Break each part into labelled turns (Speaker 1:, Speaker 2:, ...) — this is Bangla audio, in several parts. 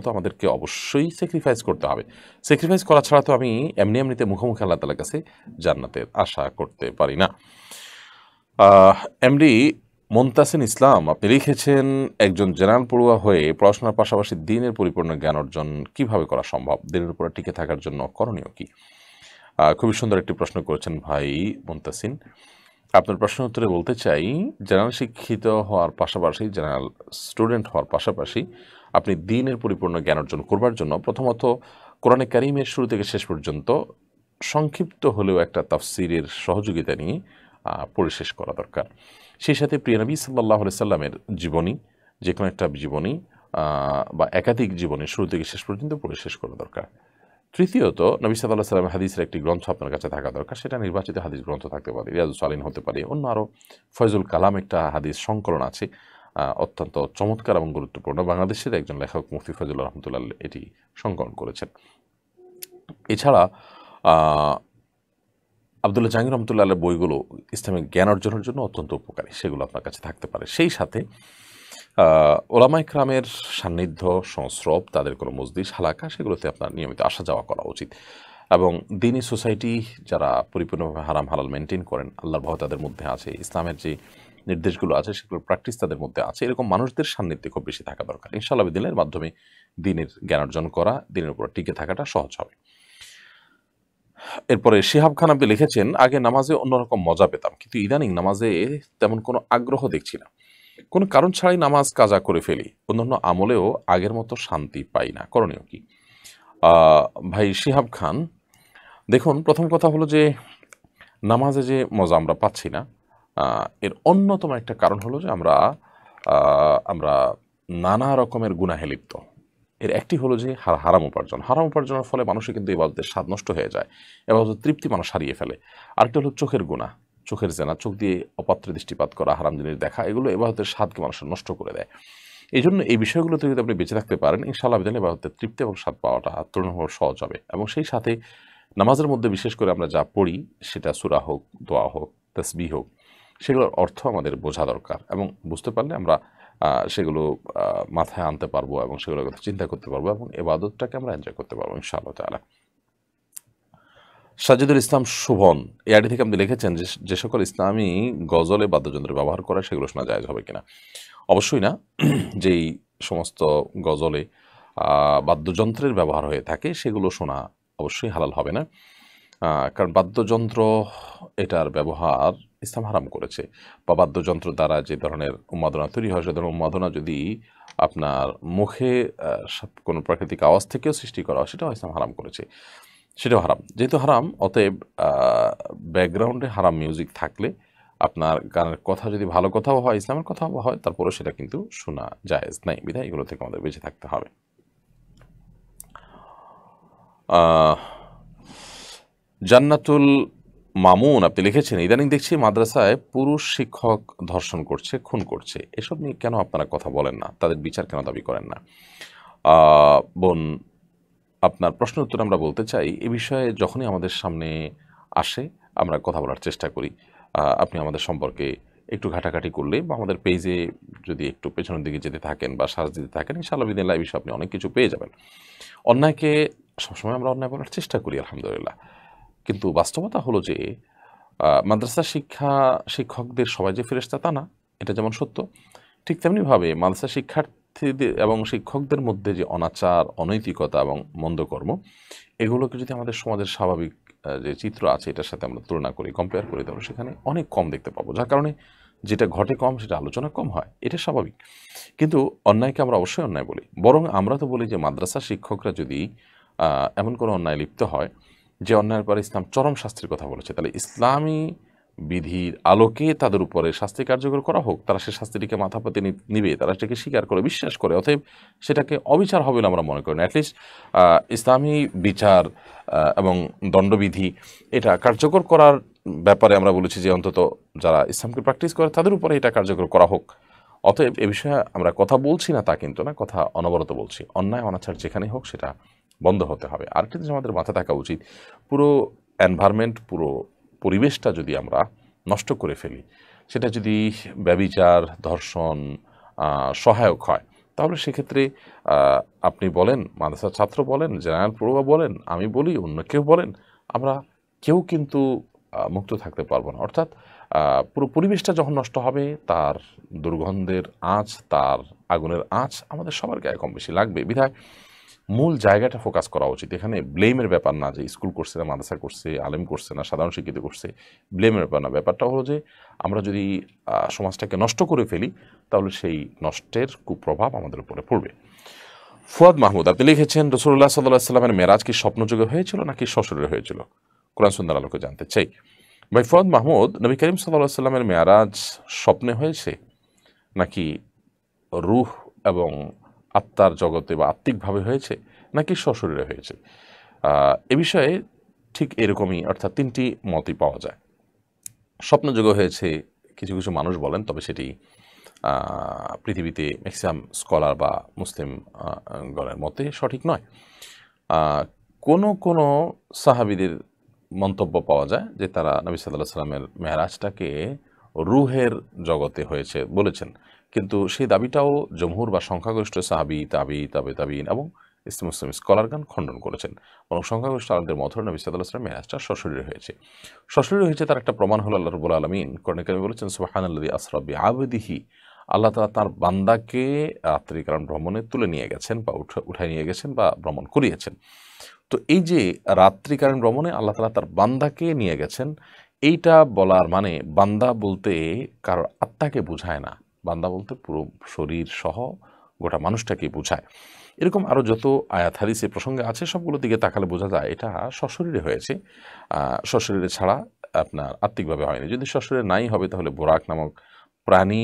Speaker 1: তো আমাদেরকে অবশ্যই স্যাক্রিফাইস করতে হবে। স্যাক্রিফাইস করা ছাড়া তো আমি এমনিতে মুখোমুখি আল্লাহ তাআলার কাছে জান্নাতের আশা করতে পারি না। এমডি মুনতাসিন ইসলাম আপনি লিখেছেন, একজন জেনারেল পড়ুয়া হয়ে পড়াশোনার পাশাপাশি দ্বীনের পরিপূর্ণ জ্ঞান অর্জন কিভাবে করা সম্ভব? দ্বীনের উপরে টিকে থাকার জন্য করণীয় কি? খুবই সুন্দর একটি প্রশ্ন করেছেন ভাই মুনতাসিন। আপনার প্রশ্নের উত্তরে বলতে চাই, জেনারেল শিক্ষিত হওয়ার পাশাপাশি, জেনারেল স্টুডেন্ট হওয়ার পাশাপাশি আপনি দ্বীনের পরিপূর্ণ জ্ঞান অর্জন করবার জন্য প্রথমত কোরআনে কারীমের শুরু থেকে শেষ পর্যন্ত সংক্ষিপ্ত হলেও একটা তাফসিরের সহযোগিতা নিয়ে পড়ে শেষ করা দরকার। সেই সাথে প্রিয় নবী সাল্লাল্লাহু আলাইহি সাল্লামের জীবনী, যে কোনো একটা জীবনী বা একাধিক জীবনী শুরু থেকে শেষ পর্যন্ত পড়ে শেষ করা দরকার। তৃতীয়ত নবী সাল্লাল্লাহু আলাইহি সাল্লামের হাদিসের একটি গ্রন্থ আপনার কাছে থাকা দরকার। সেটা নির্বাচিত হাদিস গ্রন্থ থাকতে পারে, রিয়াজুস সালিহিন হতে পারে, অন্য আরও ফয়জুল কালাম একটা হাদিস সংকলন আছে, অত্যন্ত চমৎকার এবং গুরুত্বপূর্ণ। বাংলাদেশের একজন লেখক মুফতি ফয়জুল্লাহ রহমতুল্লাহ এটি সংকলন করেছেন। এছাড়া আব্দুল্লাহ জাহাঙ্গীর রহমতুল্লাহ বইগুলো ইসলামিক জ্ঞান অর্জনের জন্য অত্যন্ত উপকারী, সেগুলো আপনার কাছে থাকতে পারে। সেই সাথে ওলামা ইকরামের সান্নিধ্য, সংস্রব, তাদের কোনো মজলিস, হালাকা, সেগুলোতে আপনার নিয়মিত আসা যাওয়া করা উচিত। এবং দিনী সোসাইটি যারা পরিপূর্ণভাবে হারাম হালাল মেনটেন করেন, আল্লাহর ভয় তাদের মধ্যে আছে, ইসলামের যে নির্দেশগুলো আছে সেগুলোর প্র্যাকটিস তাদের মধ্যে আছে, এরকম মানুষদের সান্নিধ্যে খুব বেশি থাকা দরকার। ইনশাআল্লাহ দিনের মাধ্যমে দিনের জ্ঞান অর্জন করা, দিনের উপর টিকে থাকাটা সহজ হবে। এরপরে শিহাব খান আপনি লিখেছেন, আগে নামাজে অন্যরকম মজা পেতাম, কিন্তু ইদানিং নামাজে তেমন কোনো আগ্রহ দেখছি না। কোনো কারণ ছাড়াই নামাজ কাজা করে ফেলি, অন্যান্য আমলেও আগের মতো শান্তি পাই না, করণীয় কি? ভাই শিহাব খান, দেখুন, প্রথম কথা হলো যে নামাজে যে মজা আমরা পাচ্ছি না, এর অন্যতম একটা কারণ হলো যে আমরা আমরা নানা রকমের গুনাহে লিপ্ত। এর একটি হলো যে হারাম উপার্জন। হারাম উপার্জনের ফলে মানুষের কিন্তু ইবাদতের স্বাদ নষ্ট হয়ে যায়, ইবাদতের তৃপ্তি মানুষ হারিয়ে ফেলে। আরেকটা হলো চোখের গুনাহ, চোখের জেনা, চোখ দিয়ে অপাত্রে দৃষ্টিপাত করা, হারাম জিনিস দেখা, এগুলো ইবাদতের স্বাদকে মানুষের নষ্ট করে দেয়। এই জন্য এই বিষয়গুলো থেকে যদি আপনি বেঁচে থাকতে পারেন, ইনশাআল্লাহ বিধানে ইবাদতের তৃপ্তি এবং স্বাদ পাওয়াটা তুলনামূলক সহজ হবে। এবং সেই সাথে নামাজের মধ্যে বিশেষ করে আমরা যা পড়ি, সেটা সূরা হোক, দোয়া হোক, তাসবিহ হোক, সেগুলোর অর্থ আমাদের বোঝা দরকার এবং বুঝতে পারলে আমরা সেগুলো মাথায় আনতে পারবো এবং সেগুলোর কথা চিন্তা করতে পারবো এবং ইবাদতটাকে আমরা এনজয় করতে পারবো ইনশাআল্লাহ তাআলা। সাজিদুল ইসলাম শুভন এই আইডি থেকে আপনি লিখেছেন যে সকল ইসলামী গজলে বাদ্যযন্ত্র ব্যবহার করে সেগুলো শোনা জায়েজ হবে কিনা? অবশ্যই না। যেই সমস্ত গজলে বাদ্যযন্ত্রের ব্যবহার হয়ে থাকে সেগুলো শোনা অবশ্যই হালাল হবে না। কারণ বাদ্যযন্ত্র, এটার ব্যবহার ইসলাম হারাম করেছে। বা বাদ্যযন্ত্র দ্বারা যে ধরনের উন্মাদনা তৈরি হয়, সে ধরনের উন্মাদনা যদি আপনার মুখে কোনো প্রাকৃতিক আওয়াজ থেকেও সৃষ্টি করা হয়, সেটাও ইসলাম হারাম করেছে, সেটাও হারাম। যেহেতু হারাম, অতএব ব্যাকগ্রাউন্ডে হারাম মিউজিক থাকলে আপনার গানের কথা যদি ভালো কথাও হয়, ইসলামের কথাও হয়, তারপরেও সেটা কিন্তু শোনা জায়েজ নাই। বিধায় এগুলো থেকে আমাদের বেঁচে থাকতে হবে। জান্নাতুল মামুন আপনি লিখেছেন, ইদানিং দেখছি মাদ্রাসায় পুরুষ শিক্ষক ধর্ষণ করছে, খুন করছে, এসব নিয়ে কেন আপনারা কথা বলেন না? তাদের বিচার কেন দাবি করেন না? বোন, আপনার প্রশ্নের উত্তর আমরা বলতে চাই, এ বিষয়ে যখনই আমাদের সামনে আসে আমরা কথা বলার চেষ্টা করি। আপনি আমাদের সম্পর্কে একটু ঘাটাঘাটি করলে বা আমাদের পেজে যদি একটু পেছনের দিকে যেতে থাকেন বা সার্চ দিতে থাকেন, ইনশাআল্লাহ বিদিনিল্লাহ এই বিষয়ে আপনি অনেক কিছু পেয়ে যাবেন। অন্যায়কে সবসময় আমরা অন্যায় বলার চেষ্টা করি আলহামদুলিল্লাহ, কিন্তু বাস্তবতা হলো যে মাদ্রাসা শিক্ষকদের সবাই যে ফেরেশতা তা না। এটা যেমন সত্য, ঠিক তেমনিভাবে মাদ্রাসা শিক্ষার্থীদের এবং শিক্ষকদের মধ্যে যে অনাচার, অনৈতিকতা এবং মন্দকর্ম, এগুলোকে যদি আমাদের সমাজের স্বাভাবিক যে চিত্র আছে এটার সাথে আমরা তুলনা করি, কম্পেয়ার করি, তাহলে সেখানে অনেক কম দেখতে পাবো। যার কারণে যেটা ঘটে কম, সেটা আলোচনা কম হয়, এটা স্বাভাবিক। কিন্তু অন্যায়কে আমরা অবশ্যই অন্যায় বলি। বরং আমরা তো বলি যে মাদ্রাসা শিক্ষকরা যদি এমন কোনো অন্যায় লিপ্ত হয় যে অন্যায়ের পরে ইসলাম চরম শাস্তির কথা বলেছে, তাহলে ইসলামী বিধির আলোকে তাদের উপরে শাস্তি কার্যকর করা হোক। তারা সে শাস্তিটিকে মাথা পেতে নিবে, তারা সেটাকে স্বীকার করে, বিশ্বাস করে, অতএব সেটাকে অবিচার হবে বলে আমরা মনে করি না। অ্যাটলিস্ট ইসলামী বিচার এবং দণ্ডবিধি এটা কার্যকর করার ব্যাপারে আমরা বলেছি যে অন্তত যারা ইসলামকে প্র্যাকটিস করে তাদের উপরে এটা কার্যকর করা হোক। অতএব এ বিষয়ে আমরা কথা বলছি না তা কিন্তু না, কথা অনবরত বলছি। অন্যায় অনাচার যেখানেই হোক সেটা বন্ধ হতে হবে। আরেকটা জিনিস আমাদের মাথায় থাকা উচিত, পুরো এনভায়রনমেন্ট, পুরো পরিবেশটা যদি আমরা নষ্ট করে ফেলি, সেটা যদি ব্যভিচার, ধর্ষণ সহায়ক হয়, তাহলে সেক্ষেত্রে আপনি বলেন, মাদ্রাসার ছাত্র বলেন, জেনারেল পড়ুয়া বলেন, আমি বলি, অন্য কেউ বলেন, আমরা কেউ কিন্তু মুক্ত থাকতে পারবো না। অর্থাৎ পুরো পরিবেশটা যখন নষ্ট হবে, তার দুর্গন্ধের আঁচ, তার আগুনের আঁচ আমাদের সবার গায়ে কম বেশি লাগবে। বিধায় মূল জায়গাটা ফোকাস করা উচিত। এখানে ব্লেমের ব্যাপার না যে স্কুল করছে না, মাদ্রাসা করছে, আলেম করছে না, সাধারণ শিক্ষিত করছে, ব্লেমের ব্যাপার না। ব্যাপারটা হলো যে আমরা যদি সমাজটাকে নষ্ট করে ফেলি, তাহলে সেই নষ্টের কুপ্রভাব আমাদের উপরে পড়বে। ফুয়াদ মাহমুদ, আপনি লিখেছেন রাসূলুল্লাহ সাল্লাল্লাহু আলাইহি ওয়াসাল্লামের মেরাজ কি স্বপ্নযোগে হয়েছিল নাকি সশরীরে হয়েছিল? কোরআন সুন্নাহর আলোকে জানতে চাই। ভাই ফুয়াদ মাহমুদ, নবী করিম সাল্লাল্লাহু আলাইহি ওয়াসাল্লামের মেরাজ স্বপ্নে হয়েছে নাকি রূহ এবং আত্মার জগতে বা আত্মিকভাবে হয়েছে নাকি সশরীরে হয়েছে? এ বিষয়ে ঠিক এরকমই, অর্থাৎ ৩টি মতই পাওয়া যায়। স্বপ্নযোগে হয়েছে কিছু কিছু মানুষ বলেন, তবে সেটি পৃথিবীতে ম্যাক্সিমাম স্কলার বা মুসলিম গণের মতে সঠিক নয়। কোনো কোনো সাহাবীদের মন্তব্য পাওয়া যায় যে তারা নবী সাল্লাল্লাহু আলাইহি সাল্লামের মেরাজটাকে রূহের জগতে হয়েছে বলেছেন। কিন্তু সেই দাবিটাও জমহুর বা সংখ্যাগরিষ্ঠ সাহাবী, তাবেঈন এবং মুসলিম স্কলারগণ খণ্ডন করেছেন। বরং সংখ্যাগরিষ্ঠ আলেমদের মত নবী সাল্লাল্লাহু আলাইহি ওয়াসাল্লামের মেরাজটা সশরীরে হয়েছে। সশরীরে হয়েছে তার একটা প্রমাণ হলো আল্লাহ রাব্বুল আলামিন কোরআনে কারিমে বলেছেন, সুবহানাল্লাযী আসরা বিআবদিহি, আল্লাহ তাআলা তার বান্দাকে রাত্রিকালীন ভ্রমণে তুলে নিয়ে গেছেন বা উঠায় নিয়ে গেছেন বা ভ্রমণ করিয়েছেন। তো এই যে রাত্রিকালীন ভ্রমণে আল্লাহ তাআলা তার বান্দাকে নিয়ে গেছেন, এইটা বলার মানে বান্দা বলতে কারোর আত্মাকে বোঝায় না। বান্দা বলতে পুরো শরীর সহ গোটা মানুষটাকে বোঝায়। এরকম আরও যত আয়াত হাদিসে প্রসঙ্গে আছে, সবগুলোর দিকে তাকালে বোঝা যায় এটা সশরীরে হয়েছে। সশরীরে ছাড়া আপনার আত্মিকভাবে হয়নি। যদি সশরীরে নাই হবে, তাহলে বোরাক নামক প্রাণী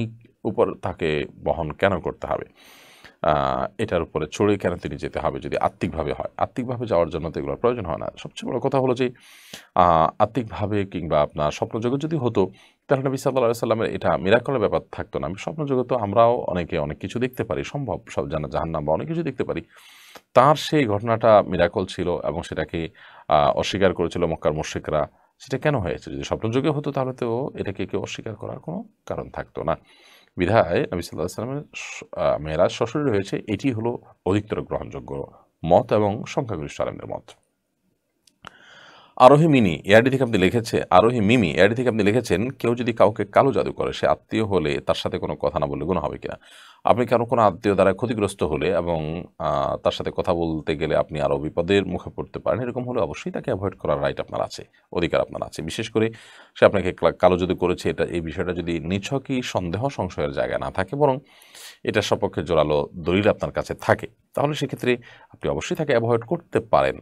Speaker 1: উপর তাকে বহন কেন করতে হবে? এটার উপরে চড়ে কেন তিনি যেতে হবে যদি আত্মিকভাবে হয়? আত্মিকভাবে যাওয়ার জন্য তো এগুলোর প্রয়োজন হয় না। সবচেয়ে বড় কথা হলো যে আত্মিকভাবে কিংবা আপনার স্বপ্নজগৎ যদি হতো, তাহলে নবী সাল্লাল্লাহু আলাইহি ওয়াসাল্লামের এটা মিরাকলের ব্যাপার থাকতো না। স্বপ্নজগতে আমরাও অনেকে অনেক কিছু দেখতে পারি, সম্ভব সব জাহান্নাম বা অনেক কিছু দেখতে পারি। তার সেই ঘটনাটা মিরাকল ছিল এবং সেটাকে অস্বীকার করেছিল মক্কার মুশরিকরা। সেটা কেন হয়েছে? যদি স্বপ্নযোগে হতো, তাহলে তো এটাকে কেউ অস্বীকার করার কোনো কারণ থাকতো না। বিধায় নবী সাল্লাল্লাহু আলাইহি ওয়াসাল্লামের মেরাজ সশরীরে হয়েছে, এটি হলো অধিকতর গ্রহণযোগ্য মত এবং সংখ্যাগরিষ্ঠ আলেমদের মত। আরোহী মিমি এআরডি থেকে আপনি লিখেছেন, কেউ যদি কাউকে কালো জাদু করে, সে আত্মীয় হলে তার সাথে কোনো কথা না বললে গুনাহ হবে কিনা? আপনি কোনো আত্মীয় দ্বারা ক্ষতিগ্রস্ত হলে এবং তার সাথে কথা বলতে গেলে আপনি আরও বিপদের মুখে পড়তে পারেন, এরকম হলে অবশ্যই তাকে অ্যাভয়েড করার রাইট আপনার আছে, অধিকার আপনার আছে। বিশেষ করে সে আপনাকে কালো জাদু করেছে, এই বিষয়টা যদি নিছকই সন্দেহ সংশয়ের জায়গায় না থাকে, বরং এটার সপক্ষে জোরালো দলিল আপনার কাছে থাকে, তাহলে সেক্ষেত্রে আপনি অবশ্যই তাকে অ্যাভয়েড করতে পারেন,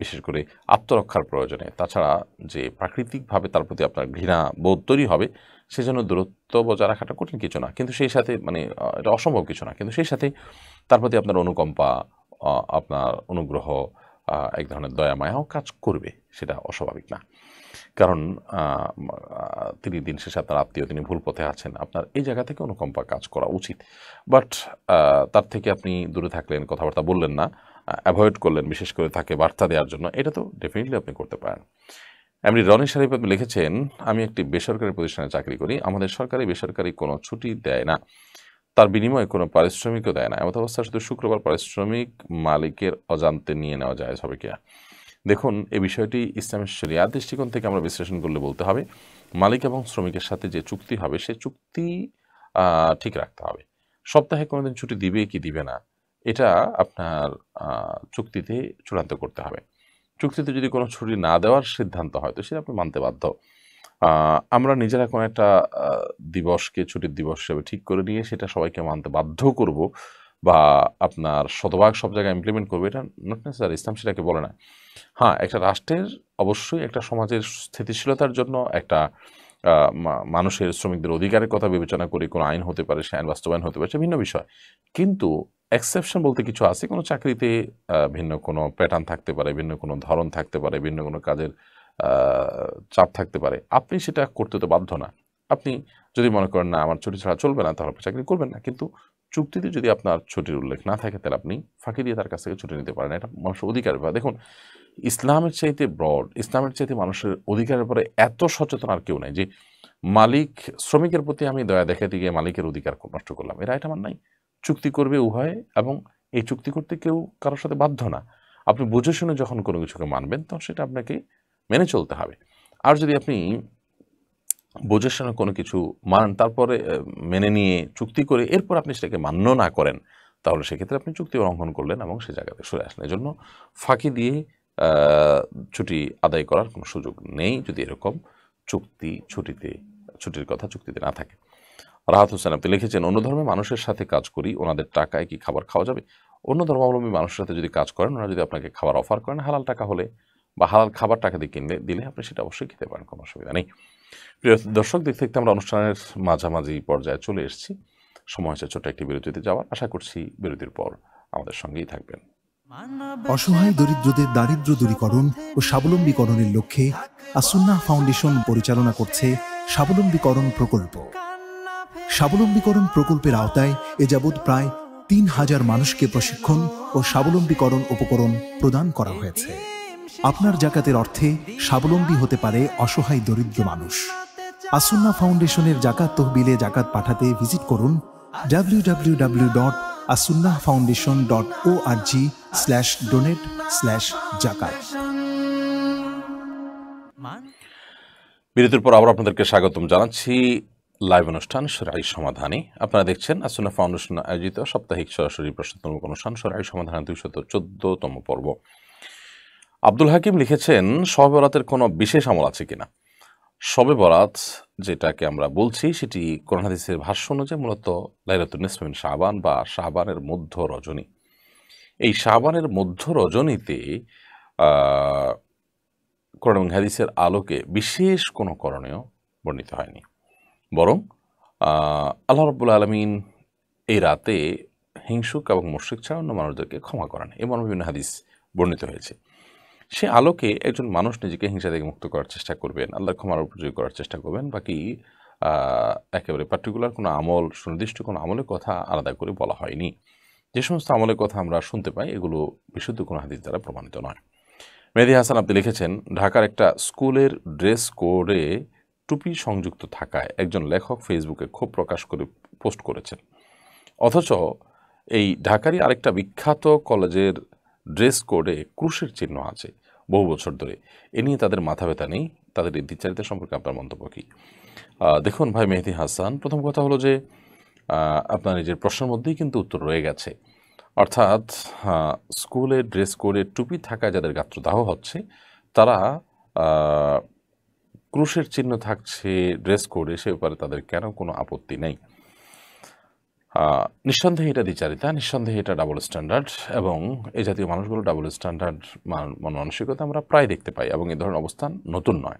Speaker 1: বিশেষ করে আত্মরক্ষার প্রয়োজনে। তাছাড়া যে প্রাকৃতিকভাবে তার প্রতি আপনার ঘৃণা বোধ তৈরি হবে, সেজন্য দূরত্ব বজায় রাখাটা কঠিন কিছু না, কিন্তু সেই সাথে মানে এটা অসম্ভব কিছু না, কিন্তু সেই সাথে তার প্রতি আপনার অনুকম্পা, আপনার অনুগ্রহ, এক ধরনের দয়া মায়াও কাজ করবে, সেটা অস্বাভাবিক না। কারণ তিনি দিন শেষে আপনার আত্মীয়, তিনি ভুল পথে আছেন, আপনার এই জায়গা থেকে অনুকম্পা কাজ করা উচিত। বাট তার থেকে আপনি দূরে থাকলেন, কথাবার্তা বললেন না, অ্যাভয়েড করলেন, বিশেষ করে তাকে বার্তা দেওয়ার জন্য, এটা তো ডেফিনেটলি আপনি করতে পারেন। এমনি রনি শরীফ আপনি লিখেছেন, আমি একটি বেসরকারি প্রতিষ্ঠানে চাকরি করি, আমাদের সরকারি বেসরকারি কোনো ছুটি দেয় না, তার বিনিময়ে কোনো পারিশ্রমিকও দেয় না। এমত অবস্থায় শুধু শুক্রবার পারিশ্রমিক মালিকের অজান্তে নিয়ে নেওয়া যায় হবে কিনা? দেখুন, এই বিষয়টি ইসলামের শরিয়াত দৃষ্টিকোণ থেকে আমরা বিশ্লেষণ করলে বলতে হবে, মালিক এবং শ্রমিকের সাথে যে চুক্তি হবে, সে চুক্তি ঠিক রাখতে হবে। সপ্তাহে কোনোদিন ছুটি দিবে কি দিবে না, এটা আপনার চুক্তিতে চূড়ান্ত করতে হবে। চুক্তিতে যদি কোনো ছুটি না দেওয়ার সিদ্ধান্ত হয়, তো সেটা আপনি মানতে বাধ্য। আমরা নিজেরা কোনো একটা দিবসকে ছুটির দিবস হিসেবে ঠিক করে নিয়ে সেটা সবাইকে মানতে বাধ্য করব বা আপনার শতভাগ সব জায়গায় ইমপ্লিমেন্ট করবো, এটা নট নেসেসারি। ইসলাম সেটাকে বলে না। হ্যাঁ, একটা রাষ্ট্রের অবশ্যই একটা সমাজের স্থিতিশীলতার জন্য একটা মানুষের শ্রমিকদের অধিকারের কথা বিবেচনা করে কোনো আইন হতে পারে, সে আইন বাস্তবায়ন হতে পারে, সে ভিন্ন বিষয়। কিন্তু এক্সেপশন বলতে কিছু আছে। কোনো চাকরিতে ভিন্ন কোনো প্যাটার্ন থাকতে পারে, ভিন্ন কোনো ধরন থাকতে পারে, ভিন্ন কোনো কাজের চাপ থাকতে পারে। আপনি সেটা করতে তো বাধ্য না। আপনি যদি মনে করেন না আমার ছুটি ছাড়া চলবে না, তাহলে আপনি চাকরি করবেন না। কিন্তু চুক্তিতে যদি আপনার ছুটির উল্লেখ না থাকে, তাহলে আপনি ফাঁকি দিয়ে তার কাছ থেকে ছুটি নিতে পারেন। এটা মানুষের অধিকার ব্যাপার। দেখুন, ইসলামের চাইতে ব্রড, ইসলামের চাইতে মানুষের অধিকারের ব্যাপারে এত সচেতন আর কেউ নাই যে শ্রমিকের প্রতি আমি দয়া দেখাতে গিয়ে মালিকের অধিকার নষ্ট করলাম। এটা আমার নাই। চুক্তি করবে উভয়ে, এবং এই চুক্তি করতে কেউ কারোর সাথে বাধ্য না। আপনি বুঝে শুনে যখন কোনো কিছুকে মানবেন তখন সেটা আপনাকে মেনে চলতে হবে। আর যদি আপনি বুঝে শুনে কোনো কিছু মানেন, তারপরে মেনে নিয়ে চুক্তি করে এরপর আপনি সেটাকে মান্য না করেন, তাহলে সেক্ষেত্রে আপনি চুক্তি লঙ্ঘন করলেন এবং সে জায়গাতে সরে আসলেন। এজন্য ফাঁকি দিয়ে ছুটি আদায় করার কোনো সুযোগ নেই যদি এরকম ছুটির কথা চুক্তিতে না থাকে। রাহাত হোসেন আপনি লিখেছেন, অন্য ধর্মের মানুষের সাথে কাজ করি, ওনাদের টাকায় কি খাবার খাওয়া যাবে? অন্য ধর্মাবলম্বী মানুষের সাথে যদি কাজ করেন, ওনারা যদি আপনাকে খাবার অফার করেন হালাল টাকা হলে বা হালাল খাবার টাকা দিয়ে দিলে আপনি সেটা অবশ্যই খেতে পারেন, কোনো অসুবিধা নেই। প্রিয় দর্শক, দেখতে দেখতে আমরা অনুষ্ঠানের মাঝামাঝি পর্যায়ে চলে এসেছি। সময় হচ্ছে ছোট্ট একটি বিরতিতে যাওয়ার। আশা করছি বিরতির পর আমাদের সঙ্গেই থাকবেন।
Speaker 2: অসহায় দরিদ্রদের দারিদ্র্য দূরীকরণ ও স্বাবলম্বীকরণের লক্ষ্যে আসুন্নাহ ফাউন্ডেশন পরিচালনা করছে স্বাবলম্বীকরণ প্রকল্প। স্বাবলম্বীকরণ প্রকল্পের আওতায় এ যাবৎ প্রায় ৩,০০০ মানুষকে প্রশিক্ষণ ও স্বাবলম্বীকরণ উপকরণ প্রদান করা হয়েছে। আপনার জাকাতের অর্থে স্বাবলম্বী হতে পারে অসহায় দরিদ্র মানুষ। আসুন্নাহ ফাউন্ডেশনের জাকাত তহবিলে জাকাত পাঠাতে ভিজিট করুন www.asunnahfoundation.org/donate/zakat।
Speaker 1: বিরতির পর আবার আপনাদেরকে স্বাগতম জানাচ্ছি লাইভ অনুষ্ঠান শরঈ সমাধানে। আপনারা দেখছেন আসুন্নাহ ফাউন্ডেশন আয়োজিত সাপ্তাহিক সরাসরি প্রশ্নোত্তর অনুষ্ঠান শরঈ সমাধান ২১৪তম পর্ব। আব্দুল হাকিম লিখেছেন, শবে বরাতের কোনো বিশেষ আমল আছে কিনা? শবে বরাত যেটাকে আমরা বলছি সেটি কোরআন হাদিসের ভাষ্য অনুযায়ী মূলত লাইলাতুন নিসফ মিন শাবান বা শাবানের মধ্য রজনী। এই শাবানের মধ্য রজনীতে কোরআন এবং হাদিসের আলোকে বিশেষ কোনো করণীয় বর্ণিত হয়নি, বরং আল্লাহ রাব্বুল আলামিন এই রাতে হিংসুক এবং মুশরিক ছাড়া অন্য মানুষদেরকে ক্ষমা করেন, এমন বিভিন্ন হাদিস বর্ণিত হয়েছে। সে আলোকে একজন মানুষ নিজেকে হিংসা থেকে মুক্ত করার চেষ্টা করবেন, আল্লাহর ক্ষমার উপযোগী করার চেষ্টা করবেন। বাকি একেবারে পার্টিকুলার কোনো আমল, সুনির্দিষ্ট কোনো আমলের কথা আলাদা করে বলা হয়নি। যে সমস্ত আমলের কথা আমরা শুনতে পাই এগুলো বিশুদ্ধ কোনো হাদিস দ্বারা প্রমাণিত নয়। মেহেদী হাসান আপনি লিখেছেন, ঢাকার একটা স্কুলের ড্রেস কোডে টুপি সংযুক্ত থাকায় একজন লেখক ফেসবুকে ক্ষোভ প্রকাশ করে পোস্ট করেছেন, অথচ এই ঢাকারই আরেকটা বিখ্যাত কলেজের ড্রেস কোডে ক্রুশের চিহ্ন আছে বহু বছর ধরে। এ নিয়ে তাদের মাথা ব্যথা নেই। তাদের এই দ্বিচারিতা সম্পর্কে আপনার মন্তব্য কী? দেখুন ভাই মেহেদী হাসান, প্রথম কথা হলো যে আপনার নিজের প্রশ্নের মধ্যেই কিন্তু উত্তর রয়ে গেছে। অর্থাৎ স্কুলের ড্রেস কোডে টুপি থাকায় যাদের গাত্রদাহ হচ্ছে তারা ক্রুশের চিহ্ন থাকছে ড্রেস কোডে, সে ব্যাপারে তাদের কেন কোনো আপত্তি নেই। নিঃসন্দেহে এটা দ্বিচারিতা, নিঃসন্দেহে এটা ডাবল স্ট্যান্ডার্ড, এবং এই জাতীয় মানুষগুলো ডাবল স্ট্যান্ডার্ড মানসিকতা আমরা প্রায় দেখতে পাই, এবং এই ধরনের অবস্থান নতুন নয়।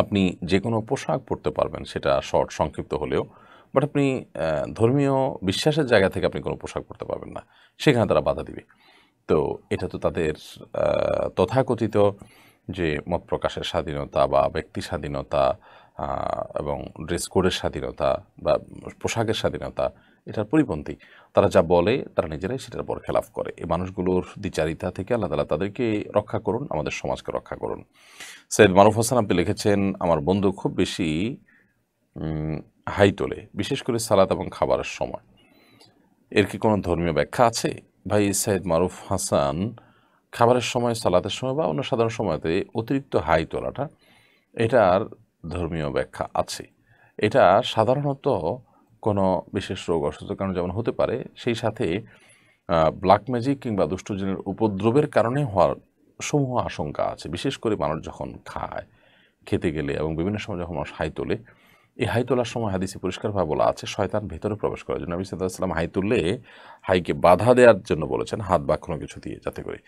Speaker 1: আপনি যে কোনো পোশাক পরতে পারবেন, সেটা শর্ট সংক্ষিপ্ত হলেও, বাট আপনি ধর্মীয় বিশ্বাসের জায়গা থেকে আপনি কোনো পোশাক পরতে পারবেন না, সেখানে তারা বাধা দিবে। তো এটা তো তাদের তথাকথিত যে মত প্রকাশের স্বাধীনতা বা ব্যক্তি স্বাধীনতা এবং ড্রেস কোডের স্বাধীনতা বা পোশাকের স্বাধীনতা, এটার পরিপন্থী। তারা যা বলে তারা নিজেরাই সেটার পর খেলাফ করে। এই মানুষগুলোর দ্বিচারিতা থেকে আল্লাহ তাআলা তাদেরকে রক্ষা করুন, আমাদের সমাজকে রক্ষা করুন। সৈয়দ মারুফ হাসান আপনি লিখেছেন, আমার বন্ধু খুব বেশি হাই তোলে, বিশেষ করে সালাত এবং খাবারের সময়। এর কি কোনো ধর্মীয় ব্যাখ্যা আছে? ভাই সৈয়দ মারুফ হাসান, খাবারের সময়, সালাতের সময় বা অন্য সাধারণ সময়তে অতিরিক্ত হাই তোলাটা, এটার ধর্মীয় ব্যাখ্যা আছে। এটা সাধারণত কোনো বিশেষ রোগ অসুস্থতার কারণে যেমন হতে পারে, সেই সাথে ব্ল্যাক ম্যাজিক কিংবা দুষ্টজিনের উপদ্রবের কারণে হওয়ার সমূহ আশঙ্কা আছে। বিশেষ করে মানুষ যখন খায়, খেতে গেলে এবং বিভিন্ন সময় যখন মানুষ হাই তোলে, এই হাই তোলার সময় হাদিসে পরিষ্কারভাবে বলা আছে শয়তান ভেতরে প্রবেশ করার জন্য। নবী সাল্লাল্লাহু আলাইহি ওয়াসাল্লাম হাই তুললে হাইকে বাধা দেওয়ার জন্য বলেছেন, হাত বা কোনো কিছু দিয়ে, যাতে করে